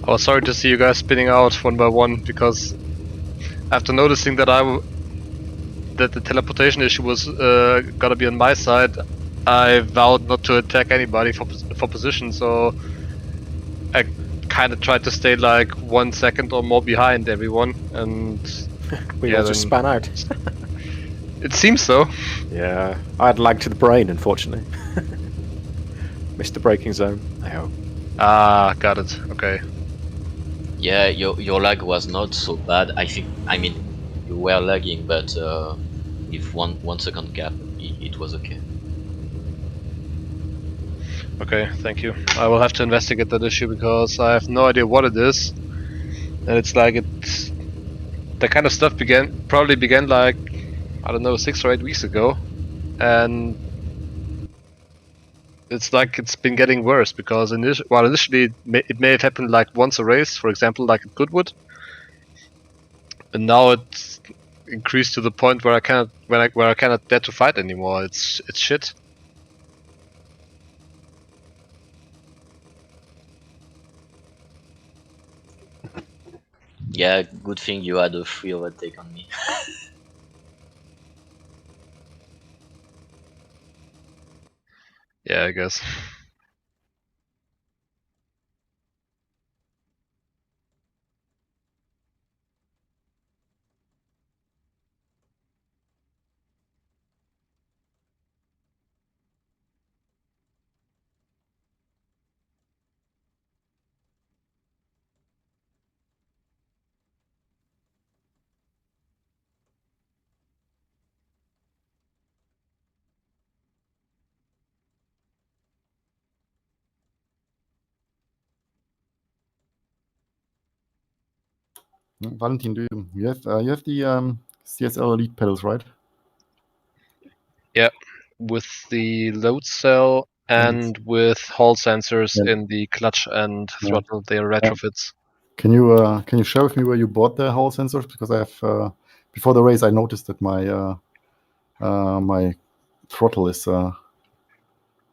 I was sorry to see you guys spinning out one by one because after noticing that that the teleportation issue was gonna be on my side, I vowed not to attack anybody for position. So I kind of tried to stay like 1 second or more behind everyone, and We all just span out. it seems so. Yeah, I had lag to the brain, unfortunately. Missed the braking zone. Oh. Ah, got it. Okay. Yeah, your lag was not so bad. I mean, you were lagging, but if 1 second gap, it was okay. Okay, thank you. I will have to investigate that issue because I have no idea what it is, and it's like that kind of stuff probably began like, I don't know, 6 or 8 weeks ago, and it's like it's been getting worse because initially it may have happened like once a race, for example, like at Goodwood, and now it's increased to the point where I cannot dare to fight anymore. It's shit. Yeah, good thing you had a free overtake on me. Yeah, I guess. Valentin, you have the CSL Elite pedals, right? Yeah, with the load cell and with Hall sensors Yeah. in the clutch and Yeah. throttle. They are retrofits. Can you share with me where you bought the Hall sensors? Because I have before the race I noticed that my my throttle is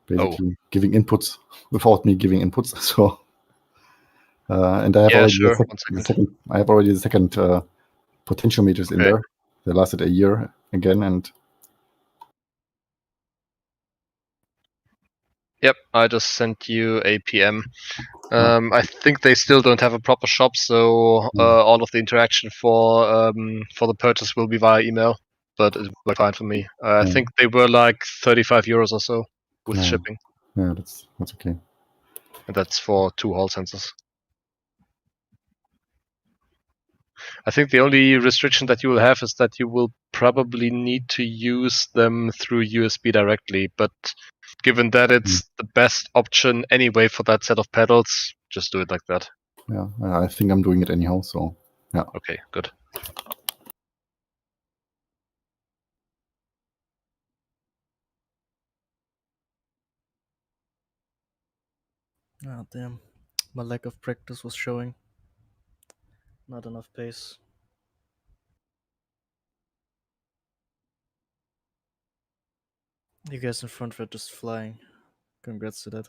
basically giving inputs without me giving inputs. So and I have Yeah, already sure. 1 the second. second. I have already the second potentiometers in Okay. there. They lasted a year again, and Yep, I just sent you a PM. I think they still don't have a proper shop, so all of the interaction for the purchase will be via email. But it worked fine for me. I think they were like 35 euros or so with shipping, yeah, that's okay. and that's for 2 Hall sensors. I think the only restriction that you will have is that you will probably need to use them through USB directly, but given that it's the best option anyway for that set of pedals, just do it like that. Yeah, I think I'm doing it anyhow. So yeah. Okay, good. Ah, damn. My lack of practice was showing. Not enough pace. You guys in front were just flying. Congrats to that.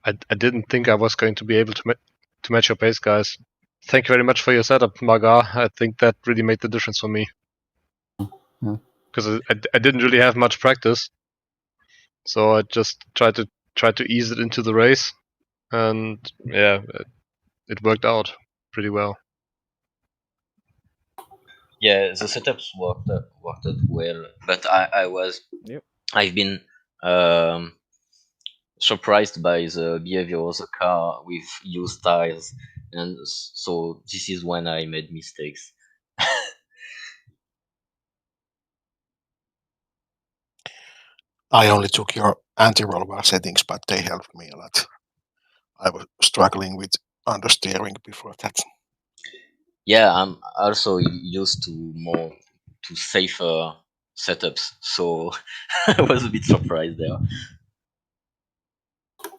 I didn't think I was going to be able to match your pace, guys. Thank you very much for your setup, Maga. I think that really made the difference for me. Because I didn't really have much practice, so I just tried to ease it into the race, and yeah, it worked out pretty well. Yeah, the setups worked out well, but I've been surprised by the behavior of the car with used tires, and so this is when I made mistakes. I only took your anti-roll bar settings, but they helped me a lot. I was struggling with understeering before that. Yeah, I'm also used to safer setups, so I was a bit surprised there.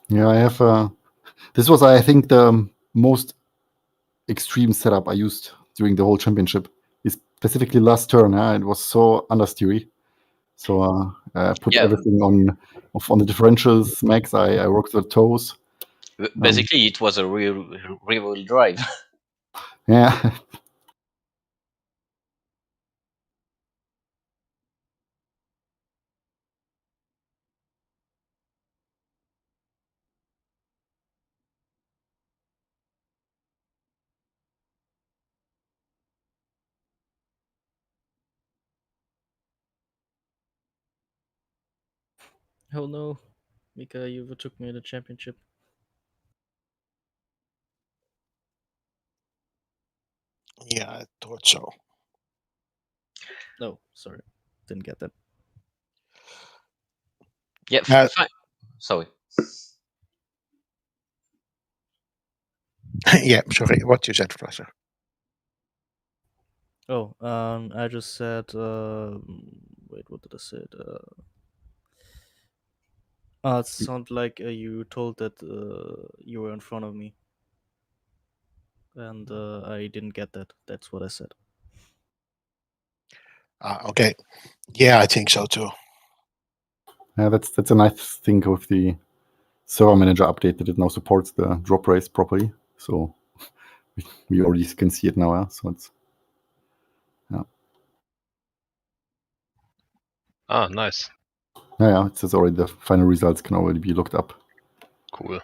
Yeah, I have. This was, I think, the most extreme setup I used during the whole championship. Specifically last turn, it was so understeery. So I put everything on the differentials max. I worked the toes. Basically, it was a rear-wheel drive. Yeah. Oh no, Mika, you overtook me in the championship. Yeah, I thought so. No, sorry. Didn't get that. Yeah, fine. Sorry. Yeah, sorry, what you said, Fraser. Oh, I just said. Wait, what did I say? It sounded like you told that you were in front of me, and I didn't get that. That's what I said. Okay. Yeah, I think so too. Yeah, that's a nice thing with the server manager update that it now supports the drop race properly. So we already can see it now. Yeah? So it's Ah, nice. yeah, it says already the final results can already be looked up. Cool.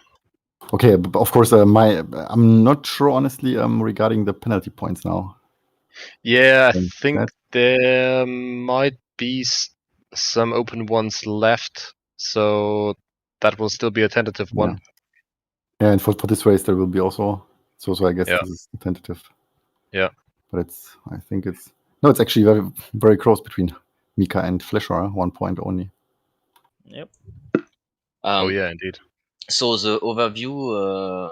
Okay, but of course, I'm not sure honestly regarding the penalty points now. Yeah, I Um, think that- there might be some open ones left, so that will still be a tentative one. Yeah, and for this race there will be also. So I guess Yeah. this is tentative. Yeah. But I think it's actually very very close between Mika and Flesher, 1 point only. Yep. Oh yeah, indeed. So the overview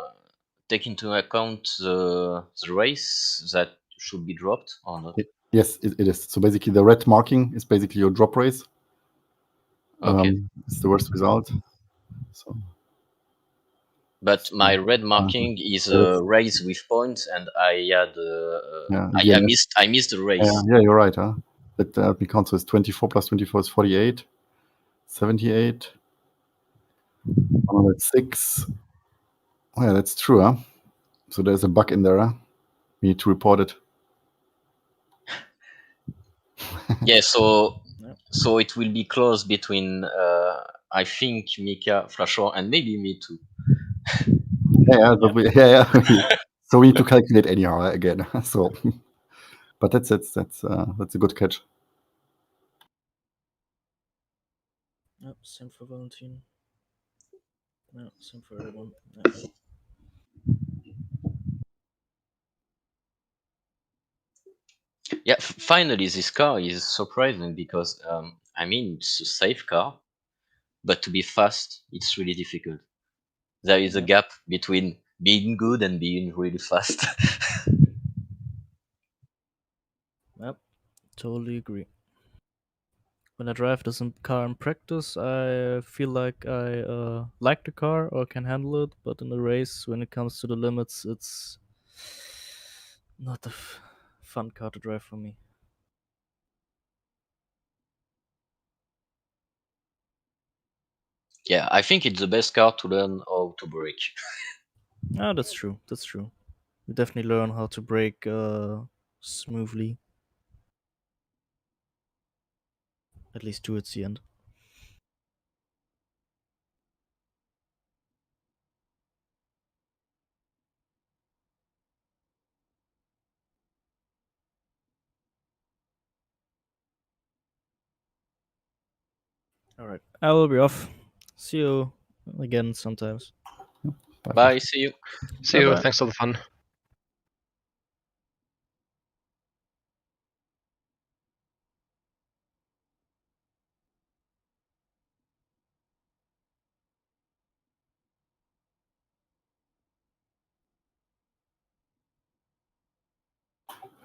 take into account the race that should be dropped or not? Yes, it is. So basically, the red marking is basically your drop race. Okay. It's the worst result. So. But my red marking is a race with points, and I had I missed the race. Yeah, you're right. Huh? That we count. So it's 24 plus 24 is 48, 78, 106. Oh, yeah, that's true. Huh? So there's a bug in there. Huh? We need to report it. Yeah. So it will be close between I think Mika, Flashor, and maybe me too. Yeah. So we need to calculate anyhow again. So, but that's a good catch. Yep, same for Valentin. Yeah, same for everyone. Yeah, finally this car is surprising because I mean it's a safe car, but to be fast it's really difficult. There is a gap between being good and being really fast. Yep, totally agree. When I drive this car in practice, I feel like I like the car or can handle it, but in the race, when it comes to the limits, it's not a fun car to drive for me. Yeah, I think it's the best car to learn how to brake. Ah, that's true. That's true. You definitely learn how to brake smoothly. At least towards the end. Alright, I will be off. See you again sometimes. Bye, see you. See you. Bye-bye. Thanks for the fun.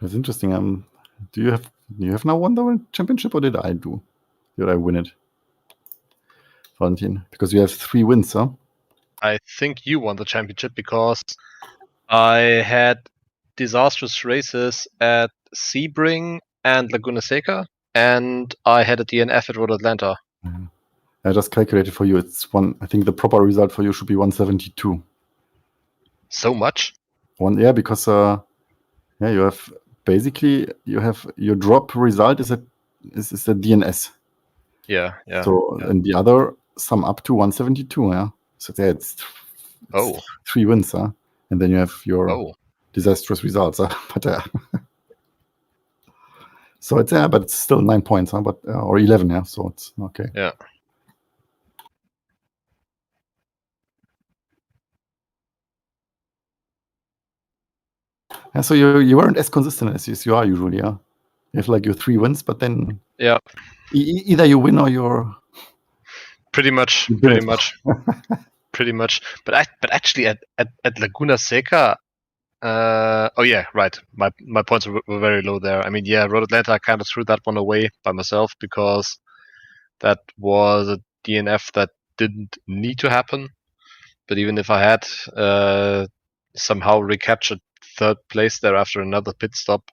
That's interesting. Do you have now won the championship, or did I do? Did I win it, Valentin? Because you have 3 wins, huh? I think you won the championship because I had disastrous races at Sebring and Laguna Seca, and I had a DNF at Road Atlanta. I just calculated for you. It's one. I think the proper result for you should be 172. So much? Because you have basically your drop result is a DNS. Yeah. So and the other sum up to 172. Yeah. So it's 3 wins, huh? And then you have your disastrous results, huh? But so it's but it's still 9 points, huh? But or 11, yeah. So it's okay. Yeah. Yeah, so you weren't as consistent as you are usually, yeah. You have like your 3 wins, but then either you win or you're pretty much. Pretty much. But actually at Laguna Seca, Oh yeah, right. My points were very low there. I mean, yeah, Road Atlanta, I kind of threw that one away by myself because that was a DNF that didn't need to happen. But even if I had somehow recaptured third place there after another pit stop,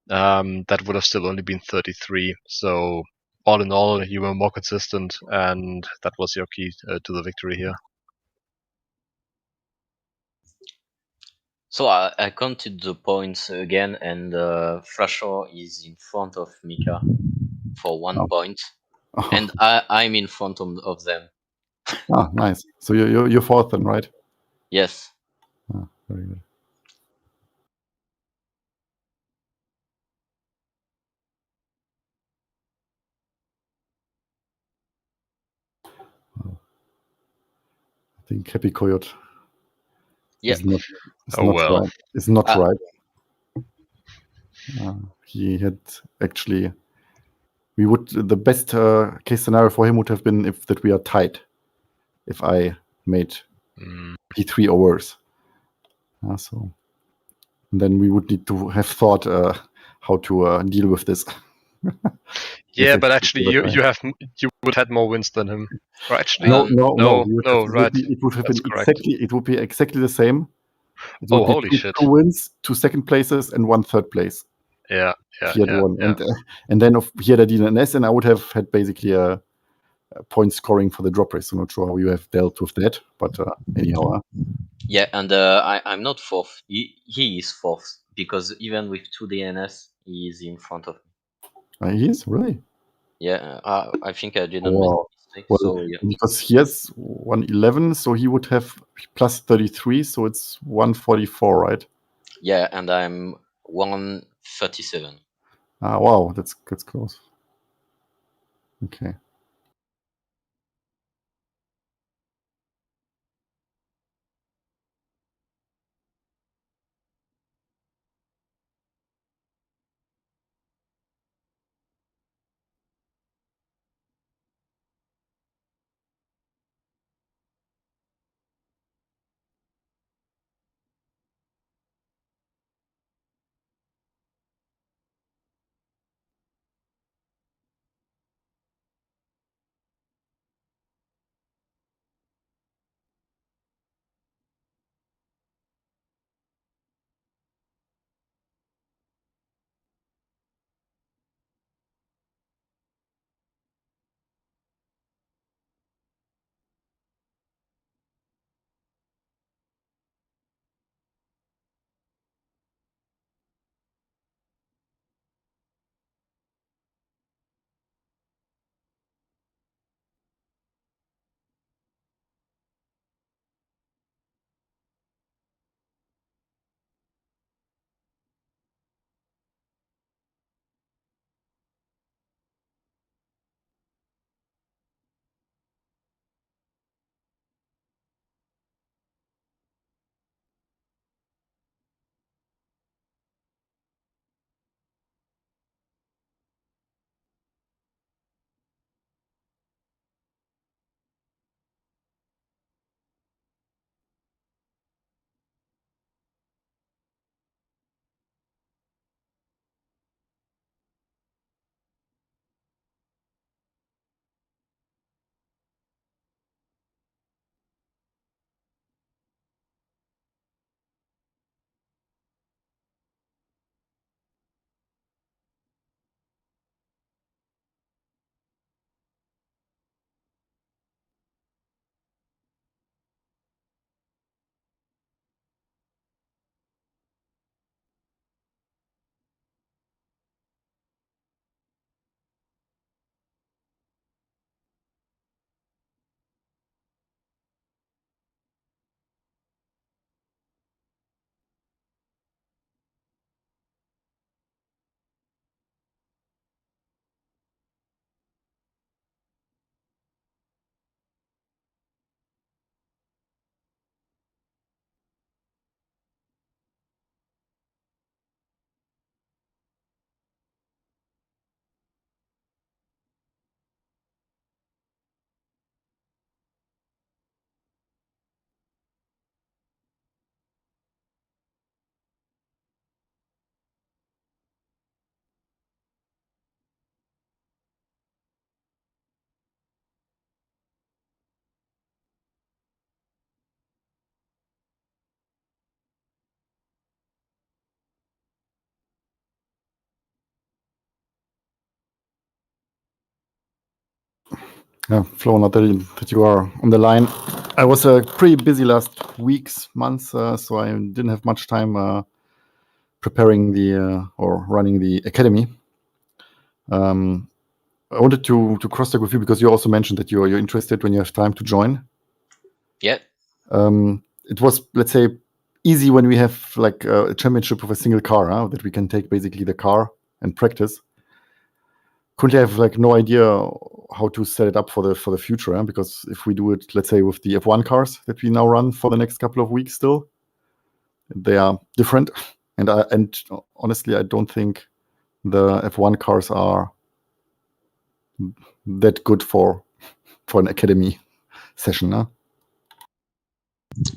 that would have still only been 33. So all in all, you were more consistent, and that was your key to the victory here. So I counted the points again, and Flasher is in front of Mika for 1 point, and I'm in front of them. Ah, nice. So you're fourth then, right? Yes. Ah, very good. I think Happy Coyote Yeah. is not, Oh, well. right. Is not Ah. right. He had actually. We would the best case scenario for him would have been if that we are tied. If I made P3 or worse. So and then we would need to have thought how to deal with this. Yeah, but actually, you would have more wins than him. Or actually, No. right. It would have That's been correct. It would be exactly the same. It Oh, would be holy two, shit. 2 wins, 2 second places, and 1 third place. Yeah. He had one, and then he had a DNS, and I would have had basically a point scoring for the drop race. I'm not sure how you have dealt with that, but anyhow. Yeah, and I'm not fourth. He is fourth because even with 2 DNS, he is in front of me. He is really. Yeah, I think I didn't make Wow. a mistake. Well, So yeah. because he has 111, so he would have plus 33, so it's 144, right? Yeah, and I'm 137. Wow, that's close. Okay. Yeah, Flo, not that you are on the line. I was pretty busy last weeks, months, so I didn't have much time preparing the or running the academy. I wanted to cross-check with you because you also mentioned that you're interested when you have time to join. Yeah. It was, let's say, easy when we have like a championship of a single car, that we can take basically the car and practice. Currently, I have like no idea how to set it up for the future, because if we do it, let's say, with the F1 cars that we now run for the next couple of weeks, still they are different, and honestly, I don't think the F1 cars are that good for an academy session.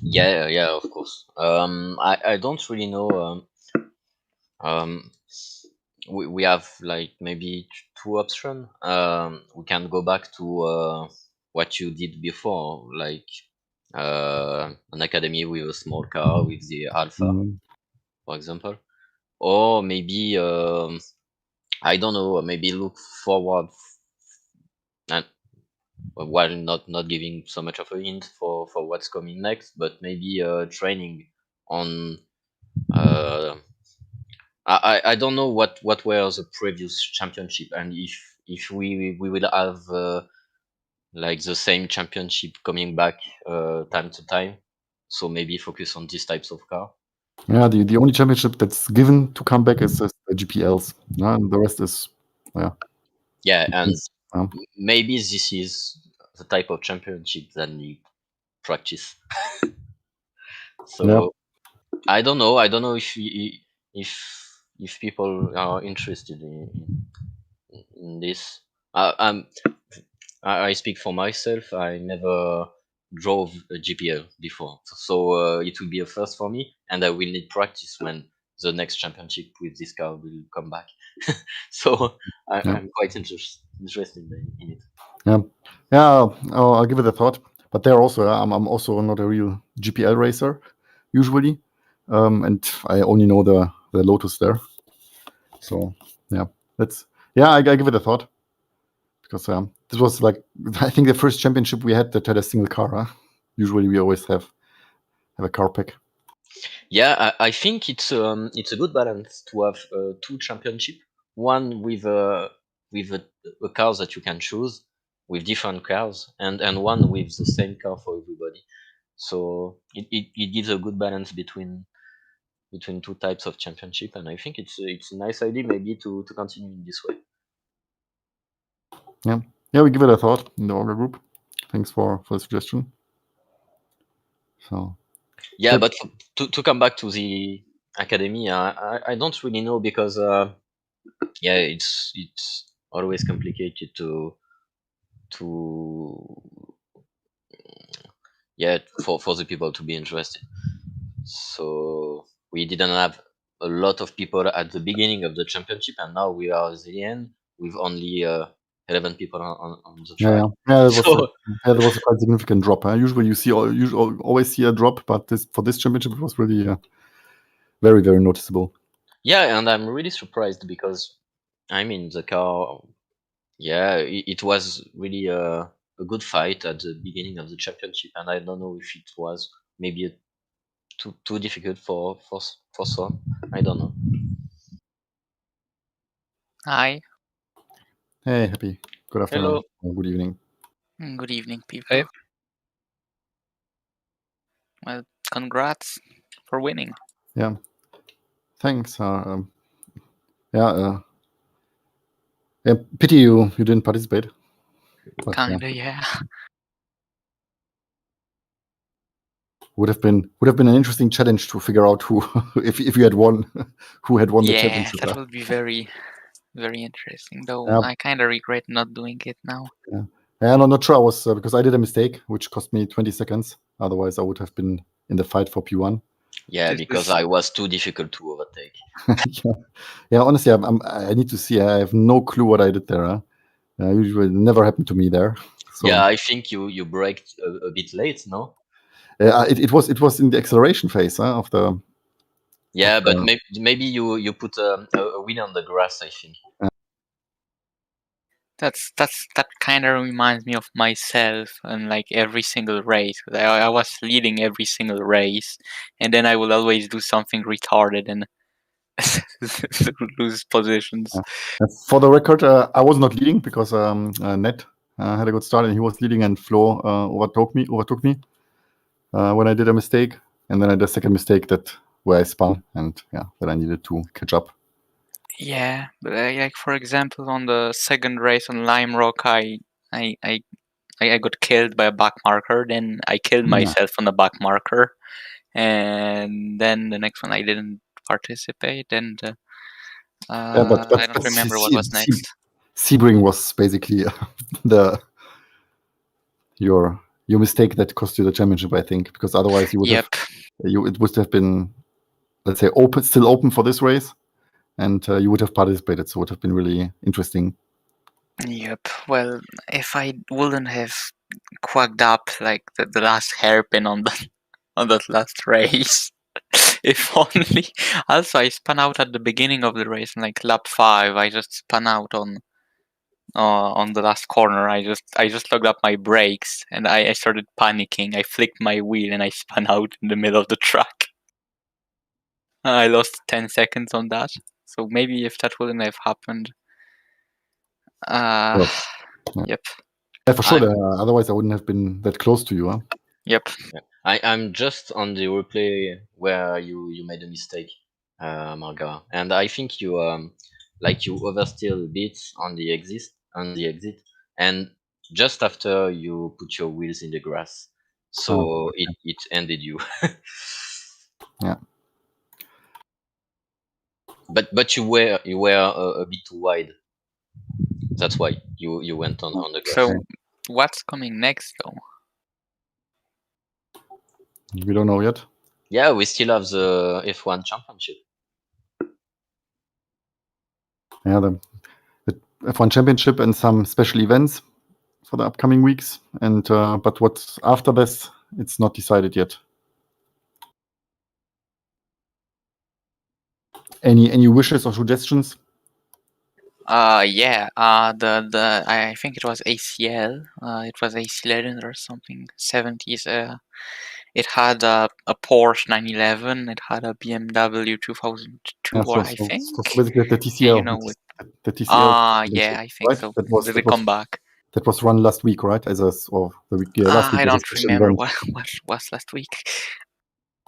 Yeah, of course. I don't really know. We have like maybe two options. We can go back to what you did before, like an academy with a small car with the Alpha, for example, or maybe I don't know. Maybe look forward and while not giving so much of a hint for what's coming next, but maybe training on. Uh, I don't know what were the previous championship, and if we will have like the same championship coming back time to time, so maybe focus on these types of car. Yeah, the only championship that's given to come back is the GPLs. And the rest is, Yeah, and um, maybe this is the type of championship that need practice. So I don't know. I don't know if if people are interested in this. I speak for myself. I never drove a GPL before, so it will be a first for me, and I will need practice when the next championship with this car will come back. So I'm quite interested in it. I'll give it a thought. But there also, I'm also not a real GPL racer usually, and I only know the Lotus there. So I give it a thought, because this was like, I think, the first championship we had that had a single car. Usually we always have a car pack. Yeah, I think it's a good balance to have two championship, one with a cars that you can choose with different cars, and one with the same car for everybody. So it gives a good balance between two types of championship, and I think it's a nice idea maybe to continue in this way. Yeah, we give it a thought in the order group. Thanks for the suggestion. So yeah, but to come back to the academy, I don't really know, because it's always complicated to for the people to be interested. So we didn't have a lot of people at the beginning of the championship, and now we are at the end with only 11 people on the track. That was a quite significant drop. Usually you always see a drop, but for this championship it was really very, very noticeable. Yeah, and I'm really surprised, because I mean the car. Yeah, it was really a good fight at the beginning of the championship, and I don't know if it was maybe too difficult for some. I don't know. Hi. Hey, Happy. Good afternoon. Hello. Or good evening. Good evening, people. Hey. Well, congrats for winning. Yeah. Thanks. Pity you didn't participate. But, Kinda, yeah. Would have been an interesting challenge to figure out who, if you had won, who had won the championship. That would be very, very interesting. Though Yeah. I kind of regret not doing it now. And I'm not sure. I was because I did a mistake, which cost me 20 seconds. Otherwise, I would have been in the fight for P1. Yeah, because I was too difficult to overtake. Yeah, honestly, I need to see. I have no clue what I did there. Usually, never happened to me there. So, yeah, I think you braked a bit late, no? it was in the acceleration phase of the. Yeah, but maybe you put a wheel on the grass, I think. That kind of reminds me of myself and like every single race. I was leading every single race, and then I will always do something retarded and lose positions. For the record, I was not leading because Ned had a good start and he was leading, and Flo overtook me when I did a mistake, and then I did a second mistake where I spun, and then I needed to catch up. Yeah, but like for example, on the second race on Lime Rock, I got killed by a back marker. Then I killed myself on the back marker, and then the next one I didn't participate, and I don't remember what was next. Sebring was basically your mistake that cost you the championship, I think, because otherwise you would have it would have been, let's say, still open for this race, and you would have participated, so it would have been really interesting. Yep. Well, if I wouldn't have quacked up like the last hairpin on that last race, if only. Also, I spun out at the beginning of the race, in like lap 5. I just spun out on the last corner. I just locked up my brakes and I started panicking. I flicked my wheel and I spun out in the middle of the track. I lost 10 seconds on that. So maybe if that wouldn't have happened. Yep. Yeah, for sure. Otherwise, I wouldn't have been that close to you, huh? Yep. I'm just on the replay where you made a mistake, Marga, and I think you oversteer a bit on the exit, and just after you put your wheels in the grass, so it ended you. Yeah. But you were a bit too wide. That's why you went on the grass. So what's coming next, though? We don't know yet. Yeah, we still have the F1 championship. Yeah, the F1 championship and some special events for the upcoming weeks, and but what's after this, it's not decided yet. Any wishes or suggestions? Yeah. I think it was ACL. It was AC11 or something. 70s. It had a Porsche 911. It had a BMW 2002, I think. So basically the TCL. Yeah, you know, with the TCL. Yeah, I think right? so. That was come back. That was run last week, right? Or the week last week. I don't remember what was last week.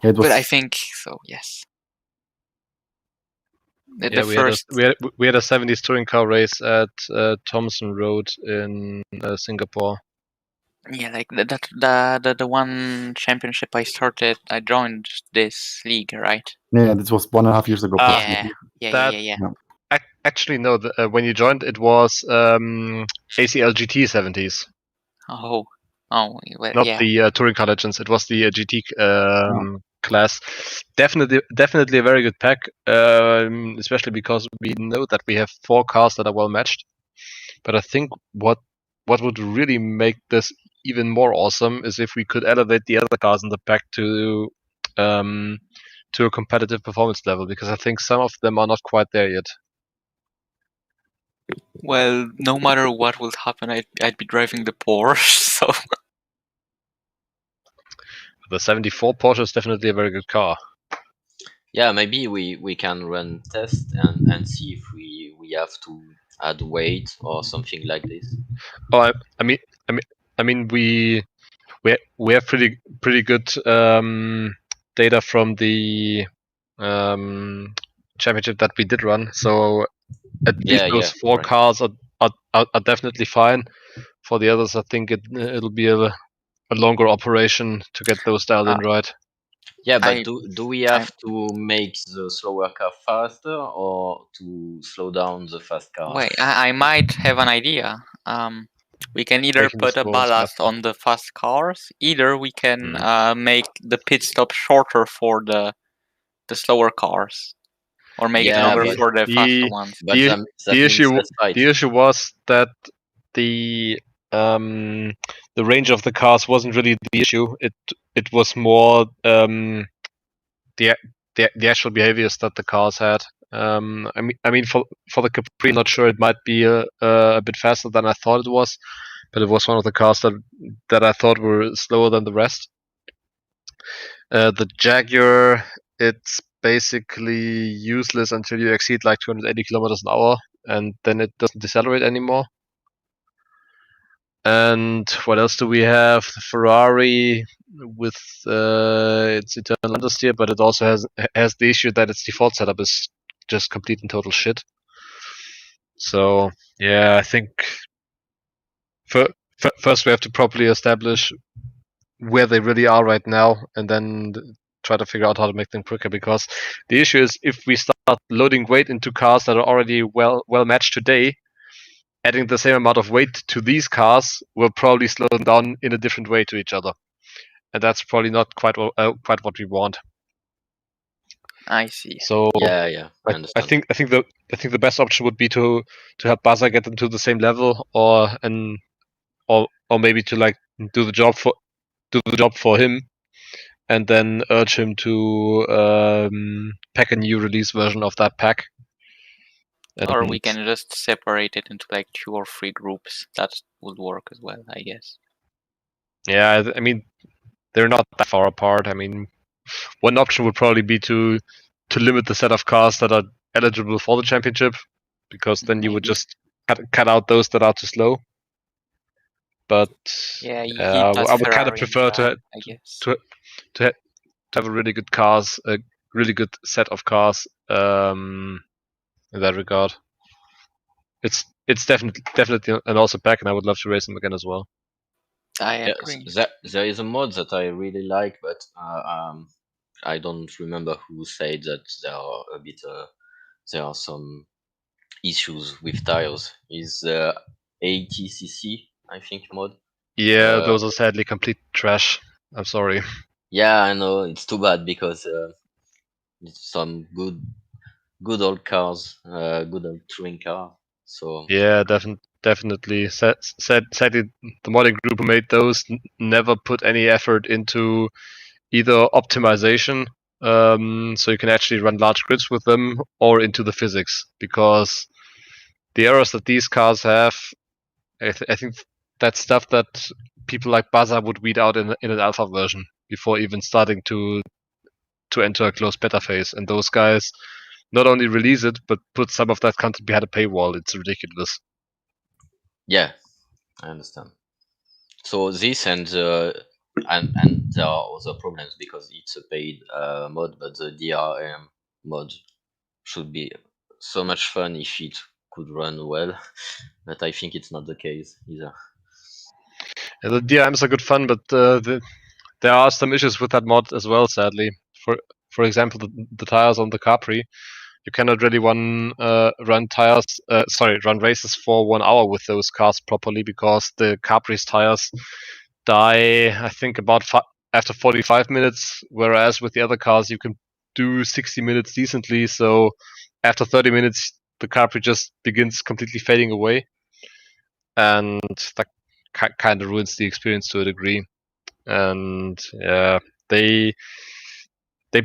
Yeah, but I think so. Yes. We had a 70s touring car race at Thompson Road in Singapore. Yeah, like the one championship I joined this league, right? Yeah, this was 1.5 years ago. Yeah. Actually, no. When you joined, it was ACL GT 70s. Oh, well, not the touring car legends. It was the GT class. Definitely a very good pack, especially because we know that we have 4 cars that are well matched. But I think what would really make this even more awesome is if we could elevate the other cars in the pack to a competitive performance level, because I think some of them are not quite there yet. Well, no matter what will happen, I'd be driving the Porsche, so... The 74 Porsche is definitely a very good car. Yeah, maybe we can run test and see if we have to add weight or something like this. Oh, I mean we have pretty good data from the championship that we did run. So at least those 4 cars are definitely fine. For the others, I think it'll be a longer operation to get those dialed in right. Yeah, but do we have to make the slower car faster or to slow down the fast car? Wait, I might have an idea. We can either put a ballast on the fast cars, either we can make the pit stop shorter for the slower cars, or make it longer for the faster ones. The issue was that the range of the cars wasn't really the issue. It was more the actual behaviors that the cars had. I mean, for the Capri, not sure. It might be a bit faster than I thought it was, but it was one of the cars that I thought were slower than the rest. The Jaguar, it's basically useless until you exceed like 280 kilometers an hour, and then it doesn't decelerate anymore. And what else do we have? The Ferrari with its internal understeer, but it also has the issue that its default setup is just complete and total shit. So yeah, I think first we have to properly establish where they really are right now, and then try to figure out how to make them quicker. Because the issue is, if we start loading weight into cars that are already well matched today, adding the same amount of weight to these cars will probably slow them down in a different way to each other, and that's probably not quite what we want. I see. So Yeah, I understand. I think the best option would be to help Buzzer get them to the same level, or maybe to like do the job for him, and then urge him to pack a new release version of that pack. Or we can just separate it into like 2 or 3 groups. That would work as well, I guess. Yeah, I mean, they're not that far apart. I mean, one option would probably be to limit the set of cars that are eligible for the championship, because then you would just cut out those that are too slow. But yeah, I would kind of prefer to have a really good cars, a really good set of cars in that regard. It's definitely an awesome pack, and I would love to race them again as well. I agree. There is a mod that I really like, but I don't remember who said that there are some issues with tires. Is 80cc, I think, mod? Yeah, those are sadly complete trash. I'm sorry. Yeah, I know, it's too bad, because it's some good old cars, good old touring car. So yeah, definitely. Sadly, the modding group who made those never put any effort into either optimization, so you can actually run large grids with them, or into the physics, because the errors that these cars have, I think that's stuff that people like Baza would weed out in an alpha version before even starting to enter a closed beta phase. And those guys not only release it, but put some of that content behind a paywall. It's ridiculous. Yeah, I understand. So this and there are other problems, because it's a paid mod, but the DRM mod should be so much fun if it could run well, but I think it's not the case either. Yeah, the DRMs are good fun, but there are some issues with that mod as well, sadly. For example, the tires on the Capri, you cannot really run races for 1 hour with those cars properly, because the Capri's tires die, I think, about after 45 minutes, whereas with the other cars you can do 60 minutes decently. So after 30 minutes, the Capri just begins completely fading away, and that kind of ruins the experience to a degree. And yeah, they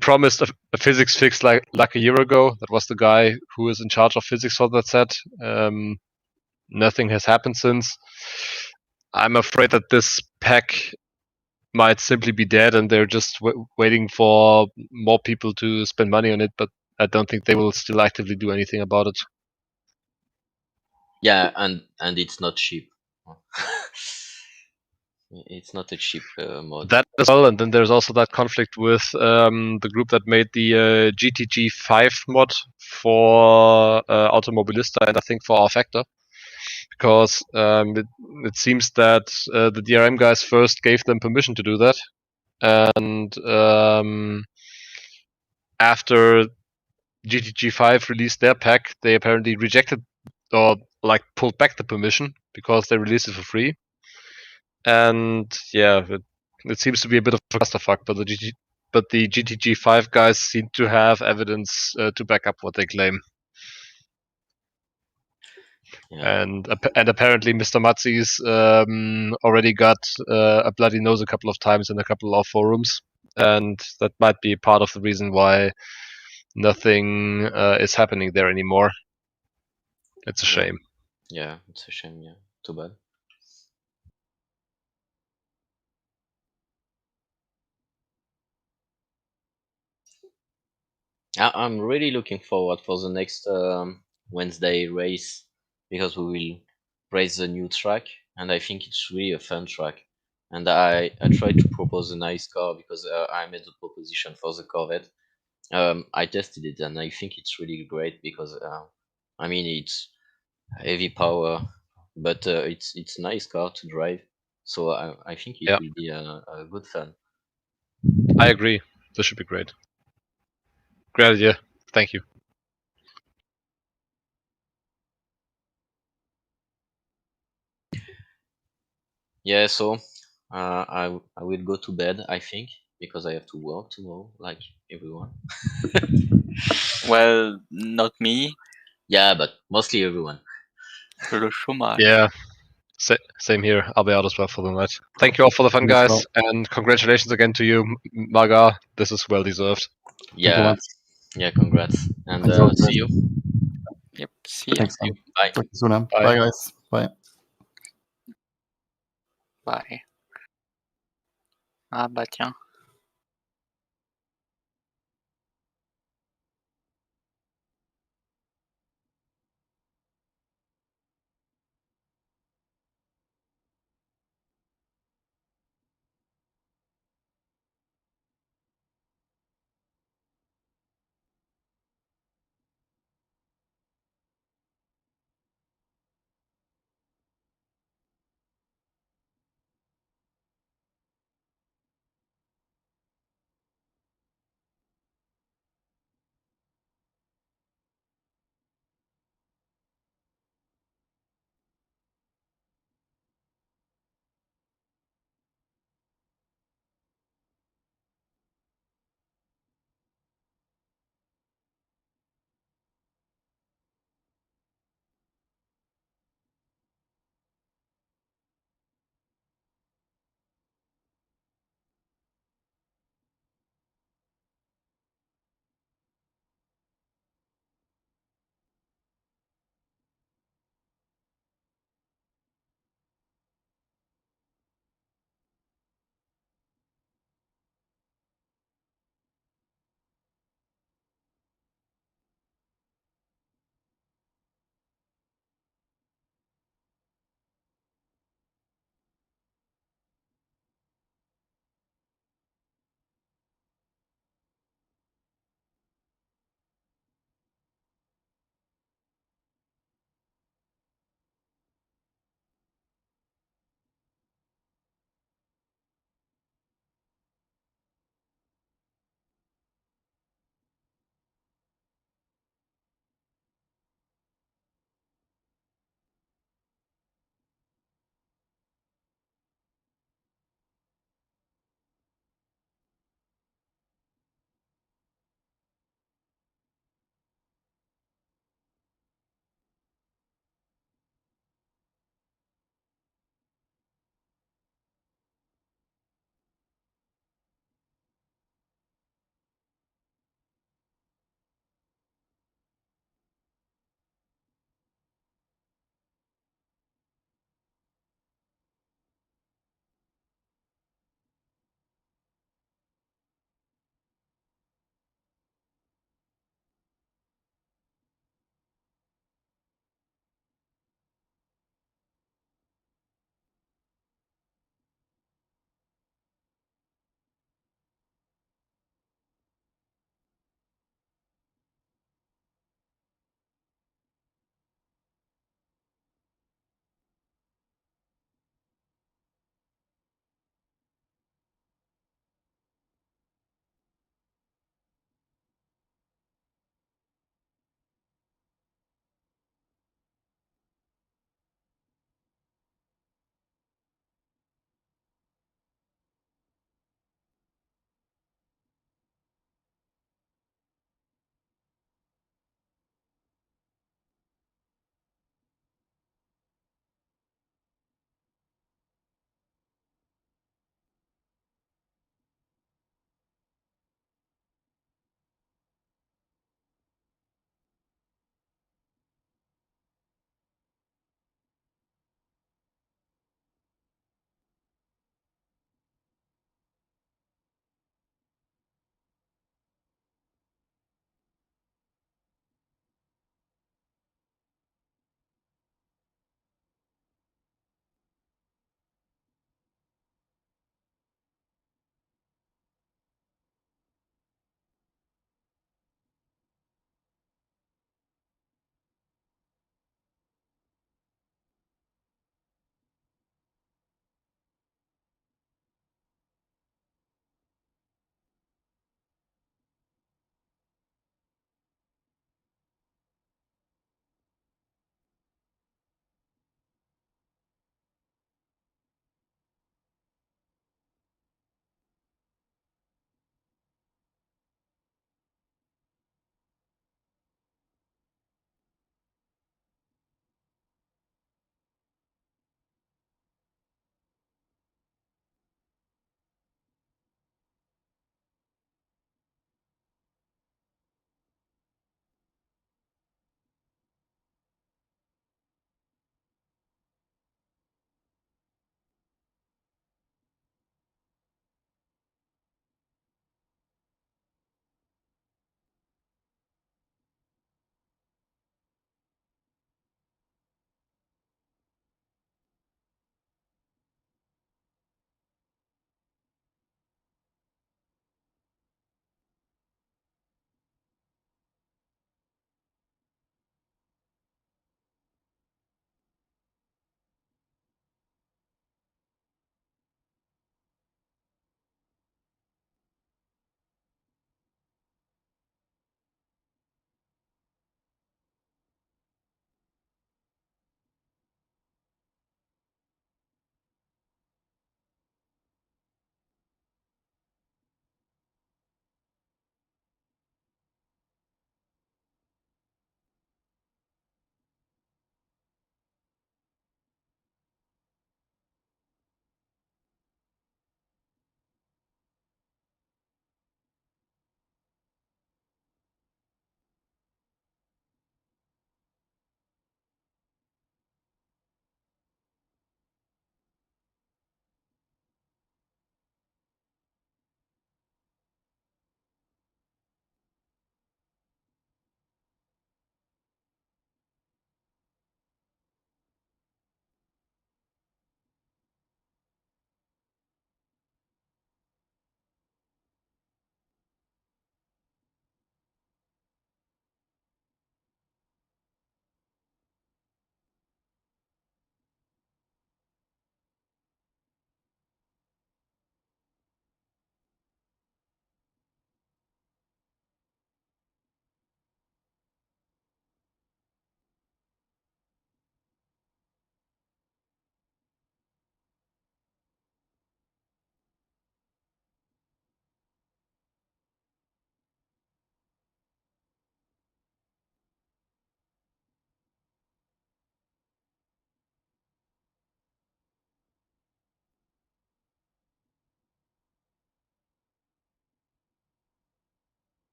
promised a physics fix like a year ago. That was the guy who is in charge of physics for that set. Nothing has happened since. I'm afraid that this pack might simply be dead, and they're just waiting for more people to spend money on it, but I don't think they will still actively do anything about it. Yeah, and it's not cheap. It's not a cheap mod. That as well, and then there's also that conflict with the group that made the GTG5 mod for Automobilista, and I think for our Factor, because it seems that the DRM guys first gave them permission to do that, and after GTG5 released their pack, they apparently rejected or like pulled back the permission because they released it for free. And yeah, it seems to be a bit of a clusterfuck, but the GTG5 guys seem to have evidence to back up what they claim. Yeah. And apparently Mr. Matzi's already got a bloody nose a couple of times in a couple of forums, and that might be part of the reason why nothing is happening there anymore. It's a shame. Yeah, it's a shame. Yeah, too bad. I'm really looking forward for the next Wednesday race because we will race the new track, and I think it's really a fun track. And I tried to propose a nice car because I made the proposition for the Corvette. I tested it and I think it's really great because I mean it's heavy power, but it's a nice car to drive. So I think it Yeah, will be a good fun. I agree. This should be great. Great idea. Thank you. Yeah, so I will go to bed, I think, because I have to work tomorrow, like everyone. Well, not me. Yeah, but mostly everyone. Le chômage. Yeah, same here. I'll be out as well for the night. Thank you all for the fun, Thanks, guys, Paul. and congratulations again to you, Maga. This is well deserved. Yeah, much. yeah, congrats, and Thanks a lot, see guys. you. Yep, see ya. Thanks, man. Bye. Talk to you soon, man. Bye. Bye, guys. Bye. Bye. Ah bah tiens.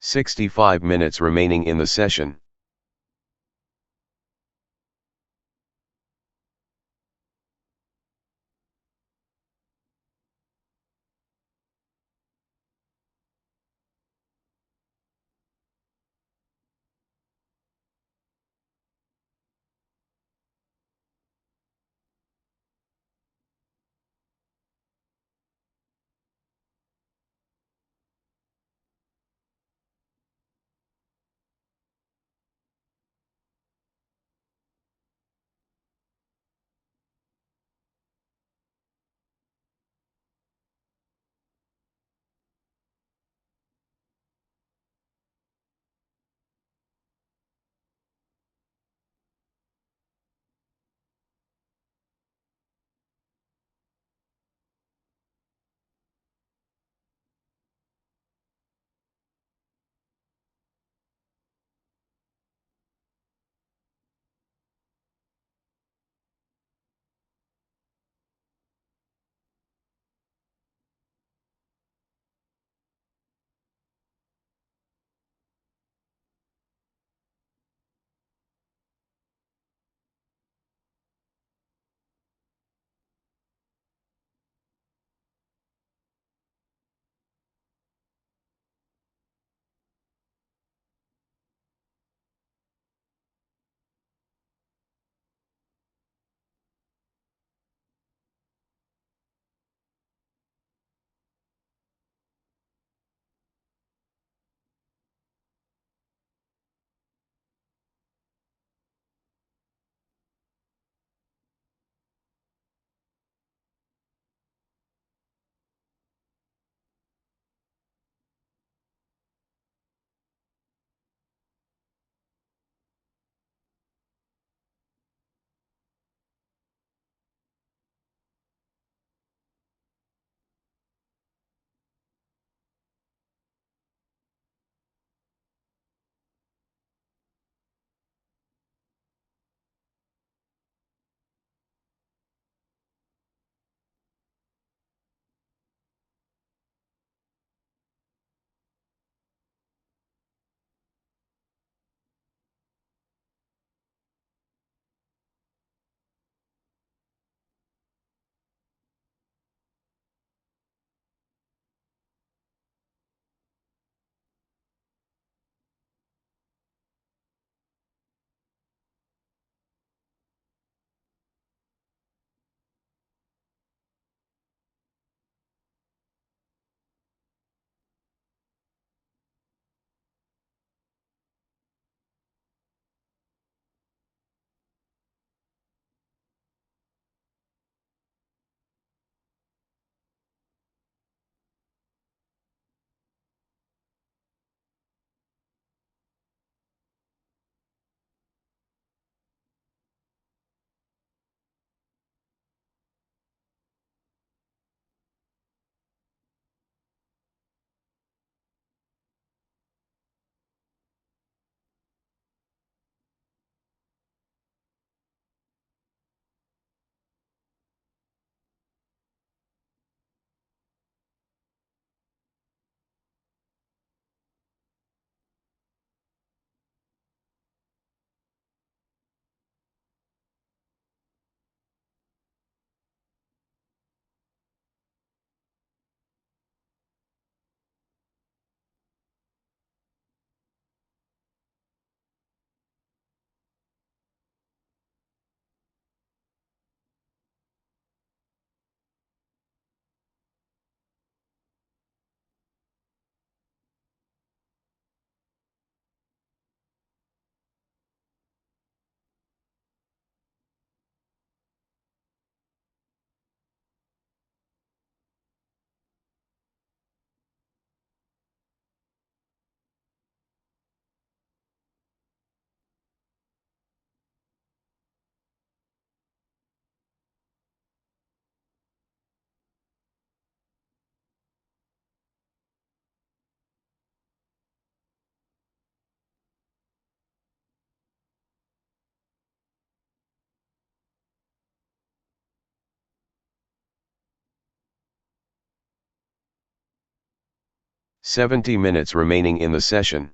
65 minutes remaining in the session. 70 minutes remaining in the session.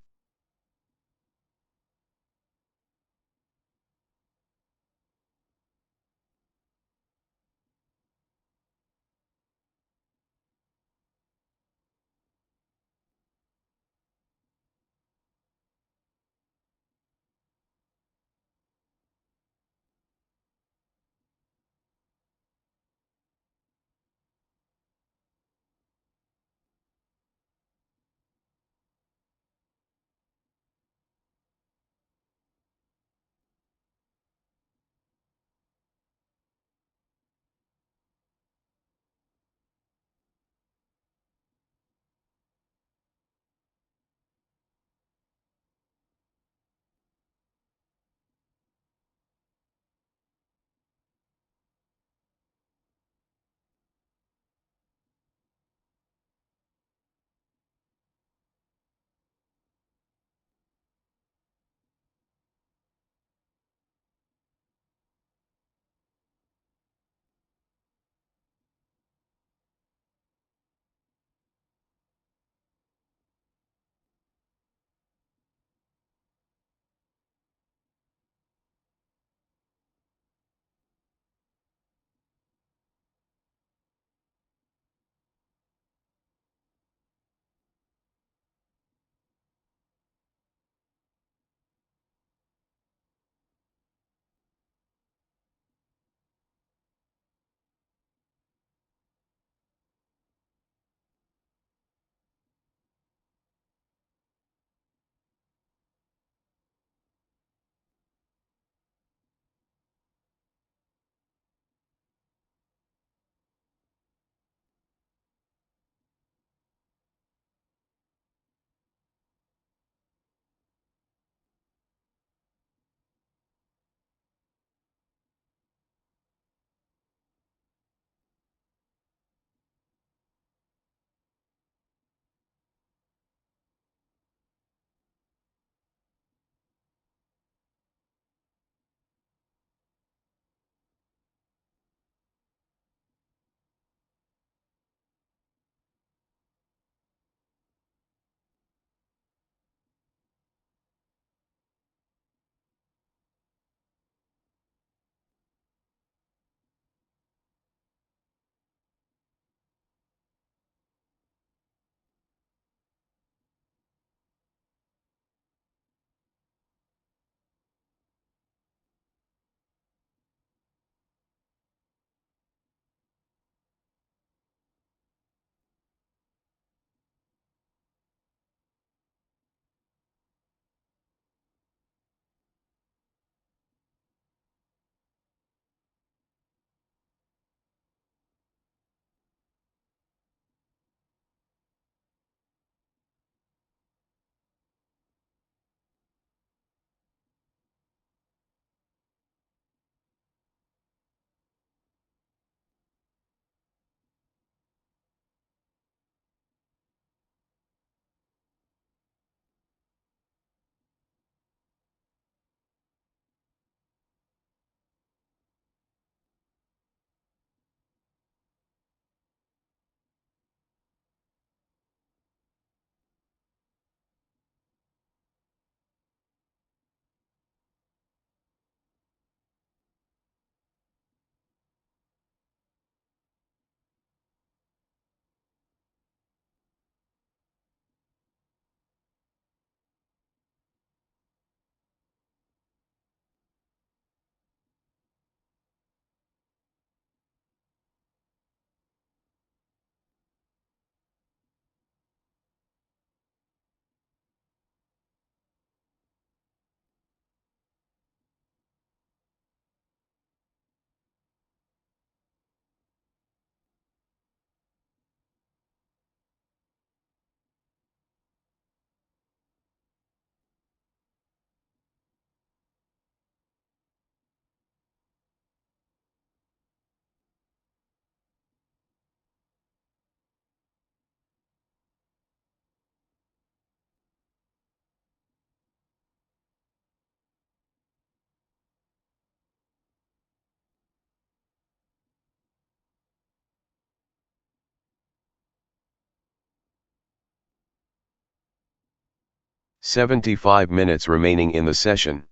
75 minutes remaining in the session.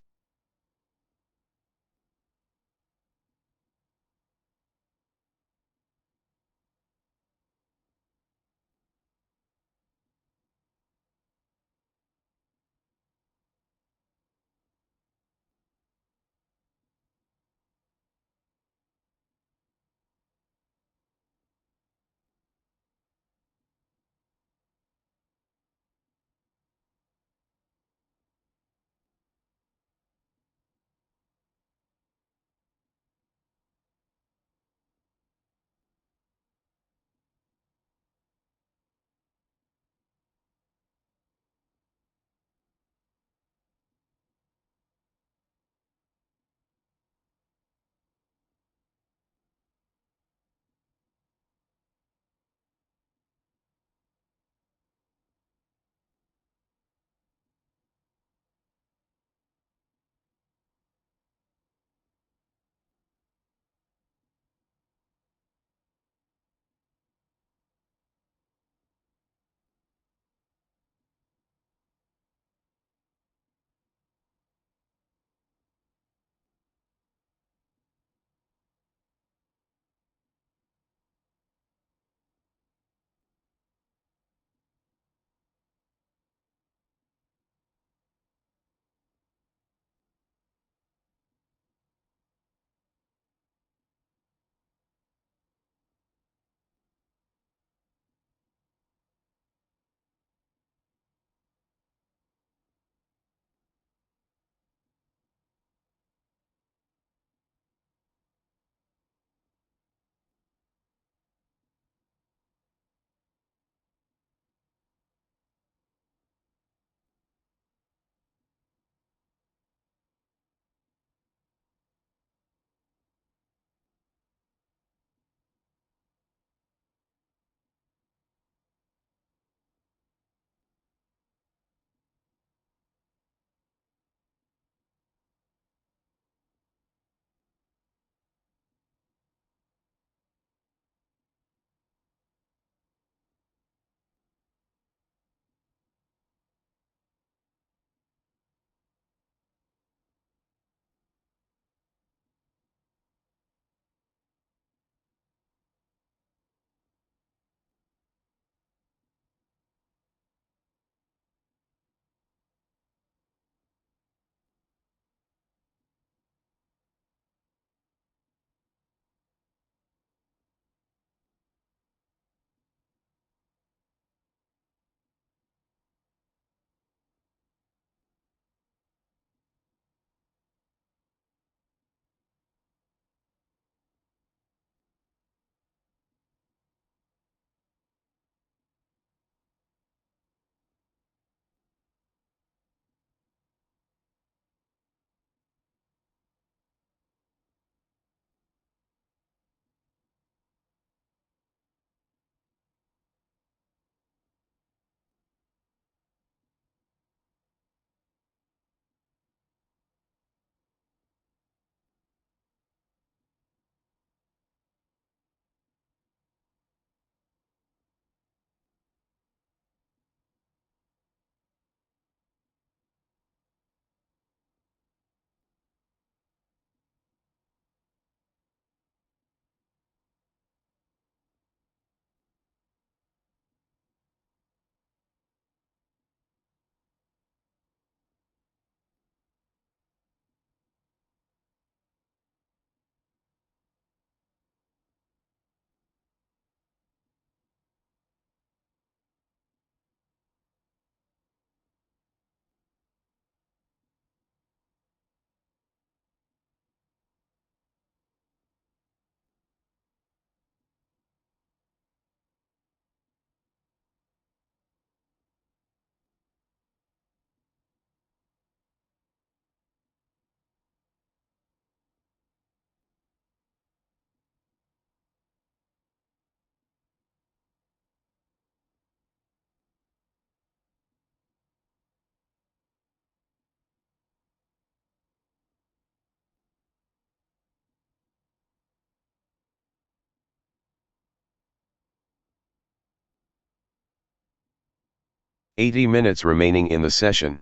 80 minutes remaining in the session.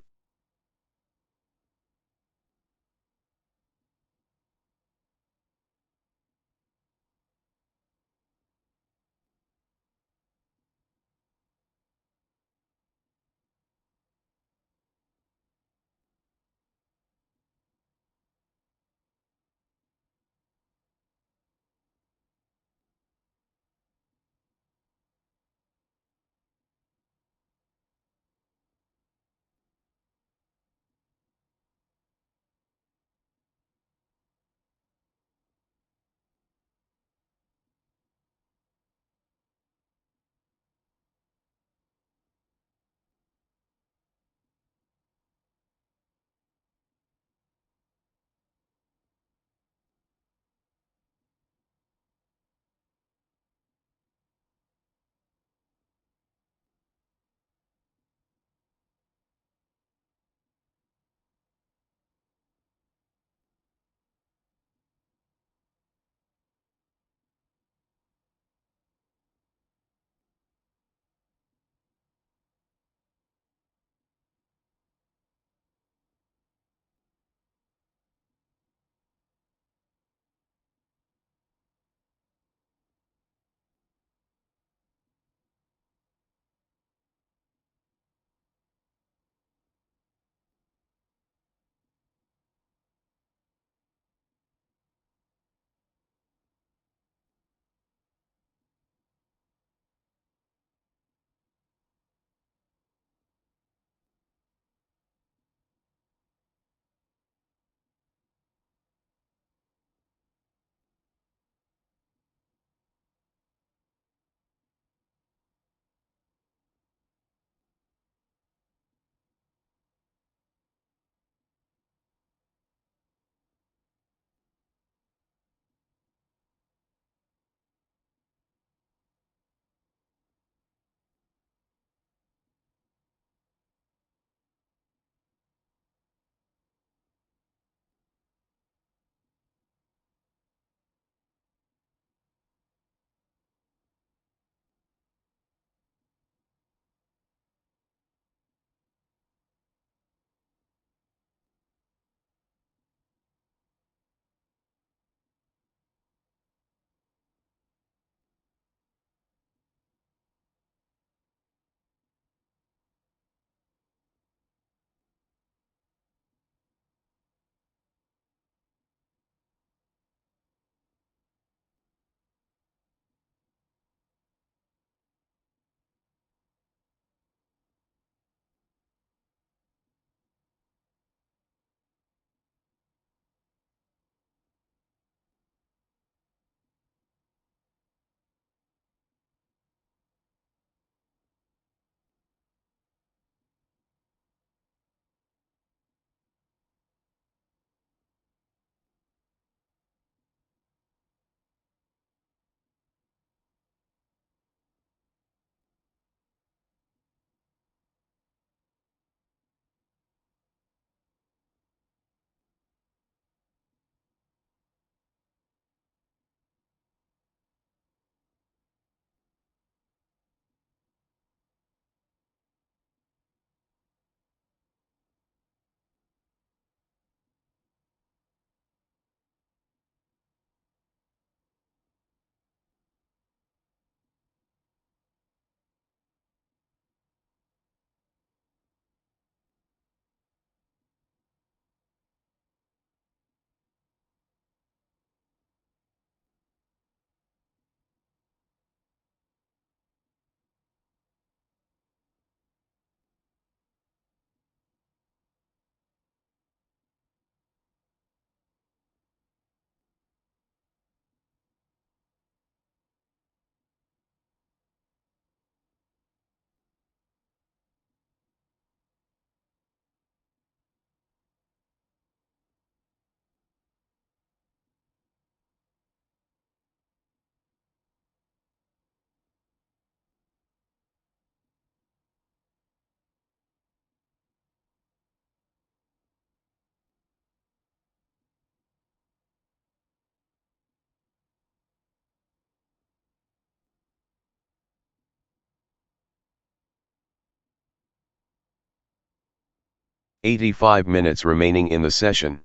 85 minutes remaining in the session.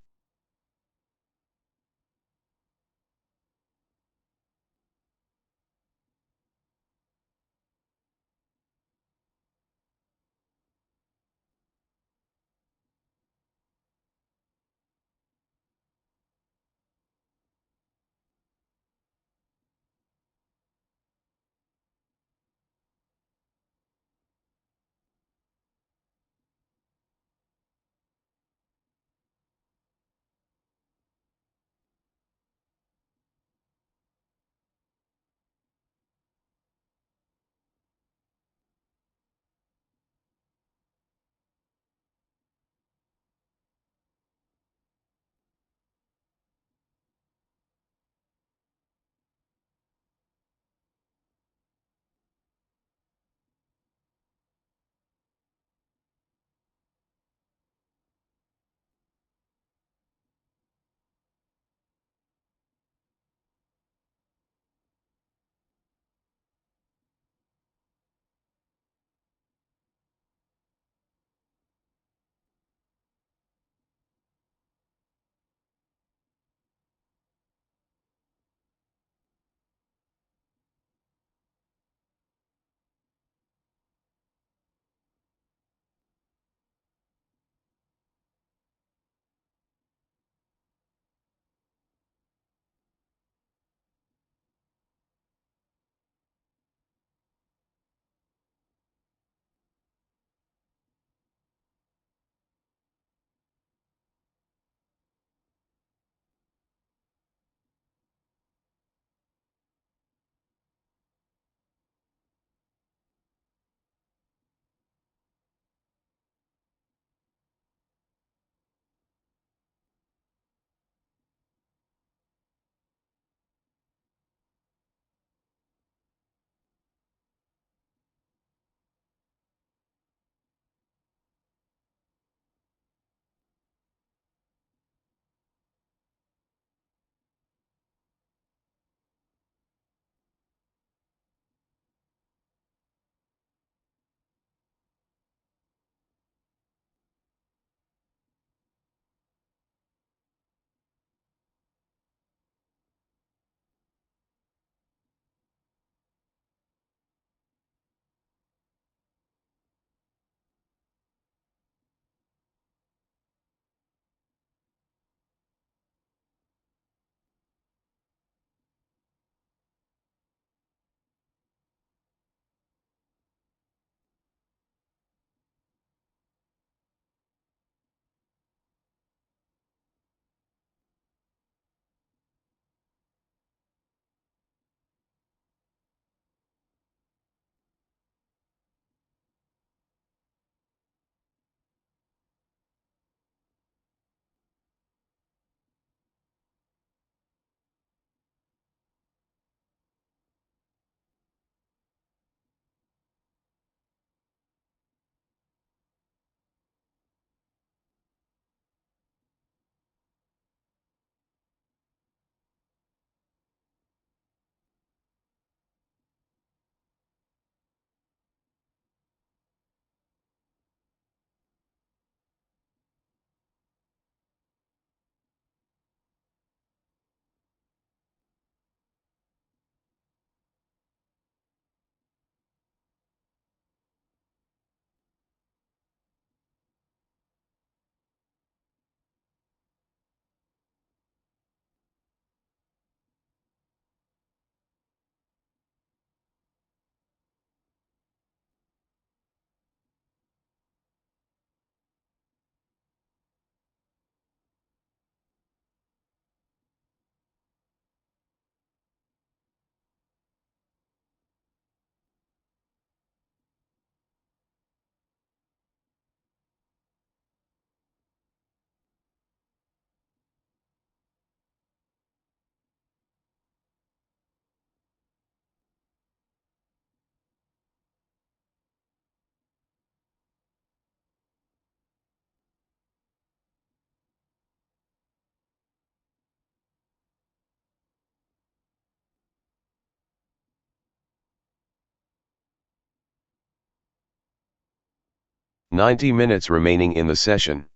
90 minutes remaining in the session.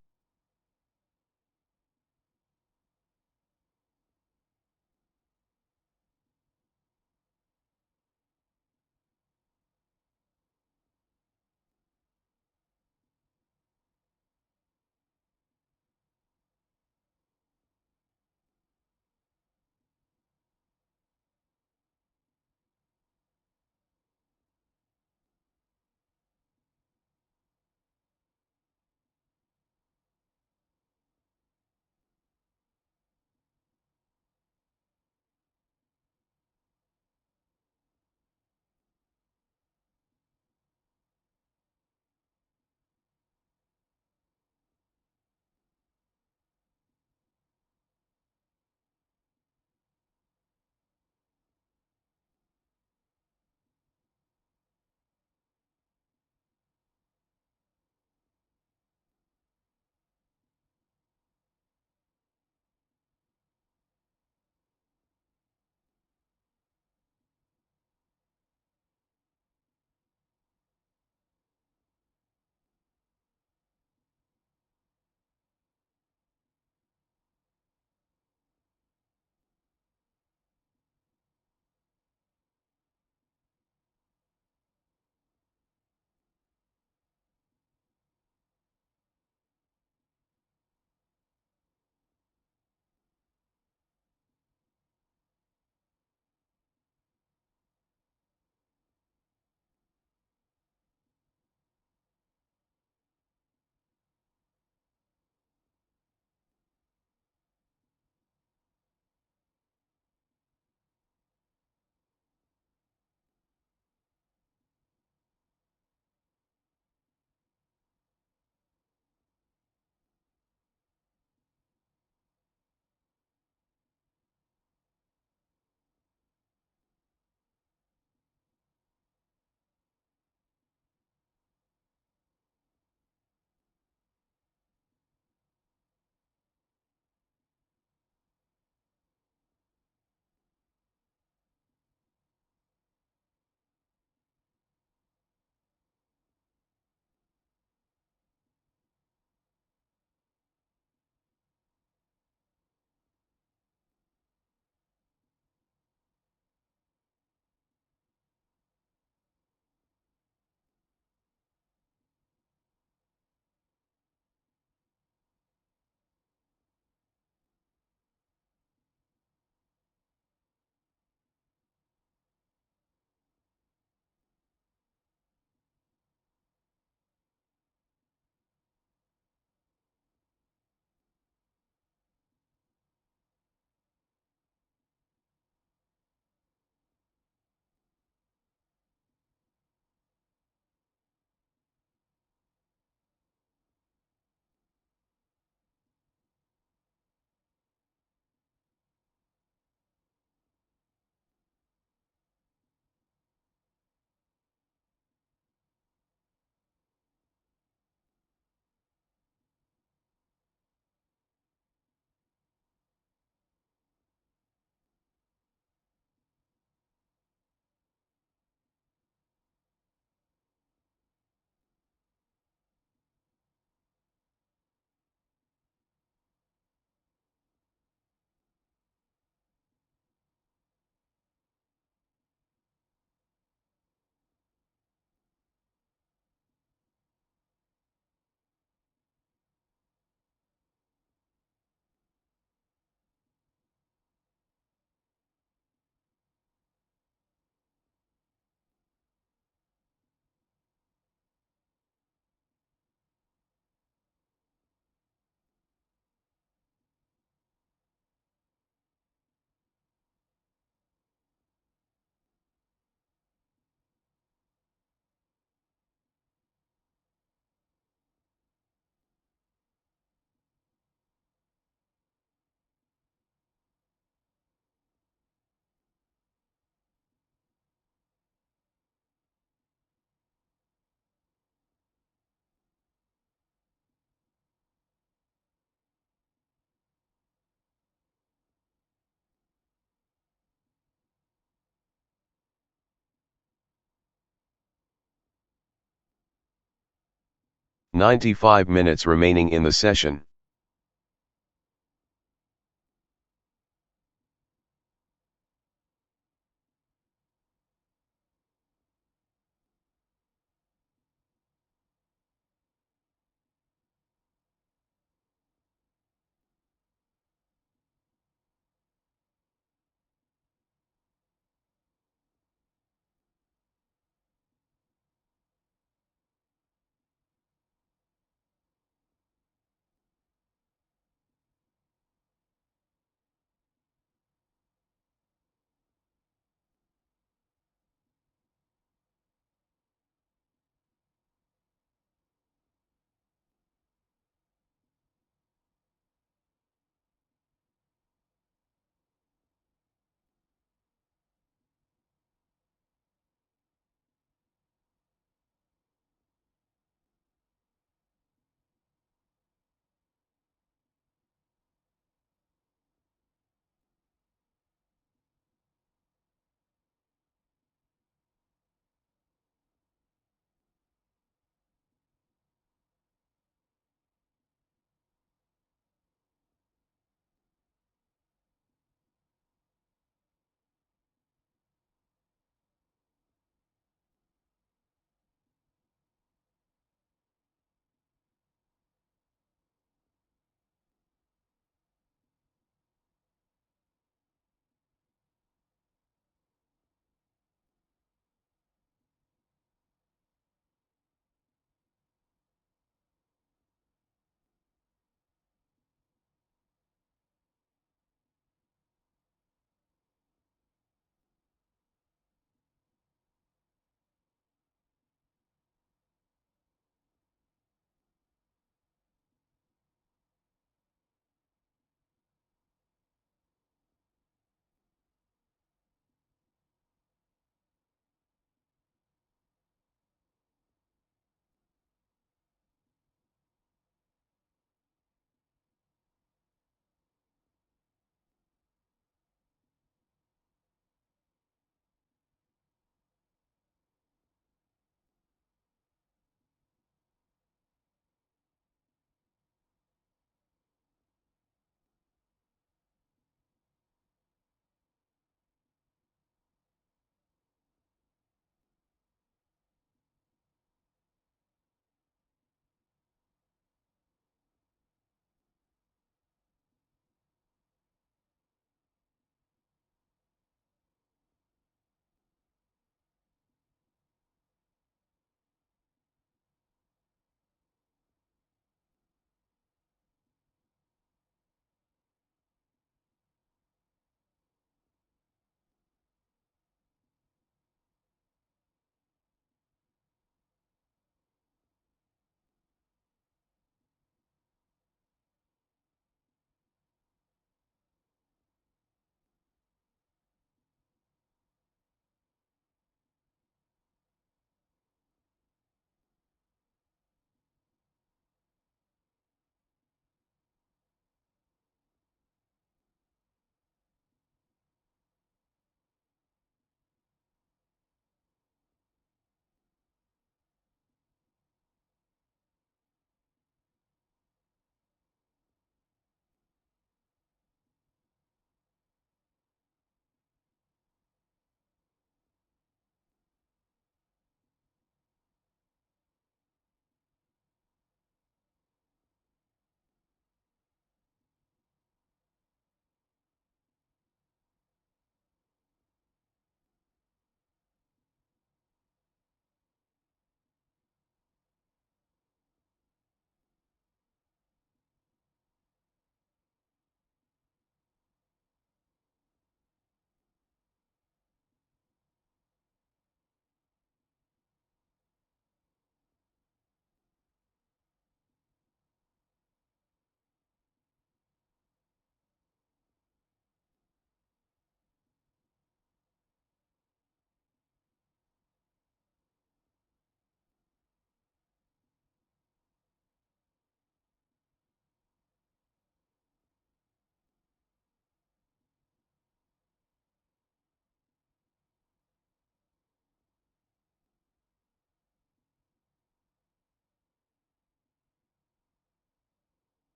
95 minutes remaining in the session.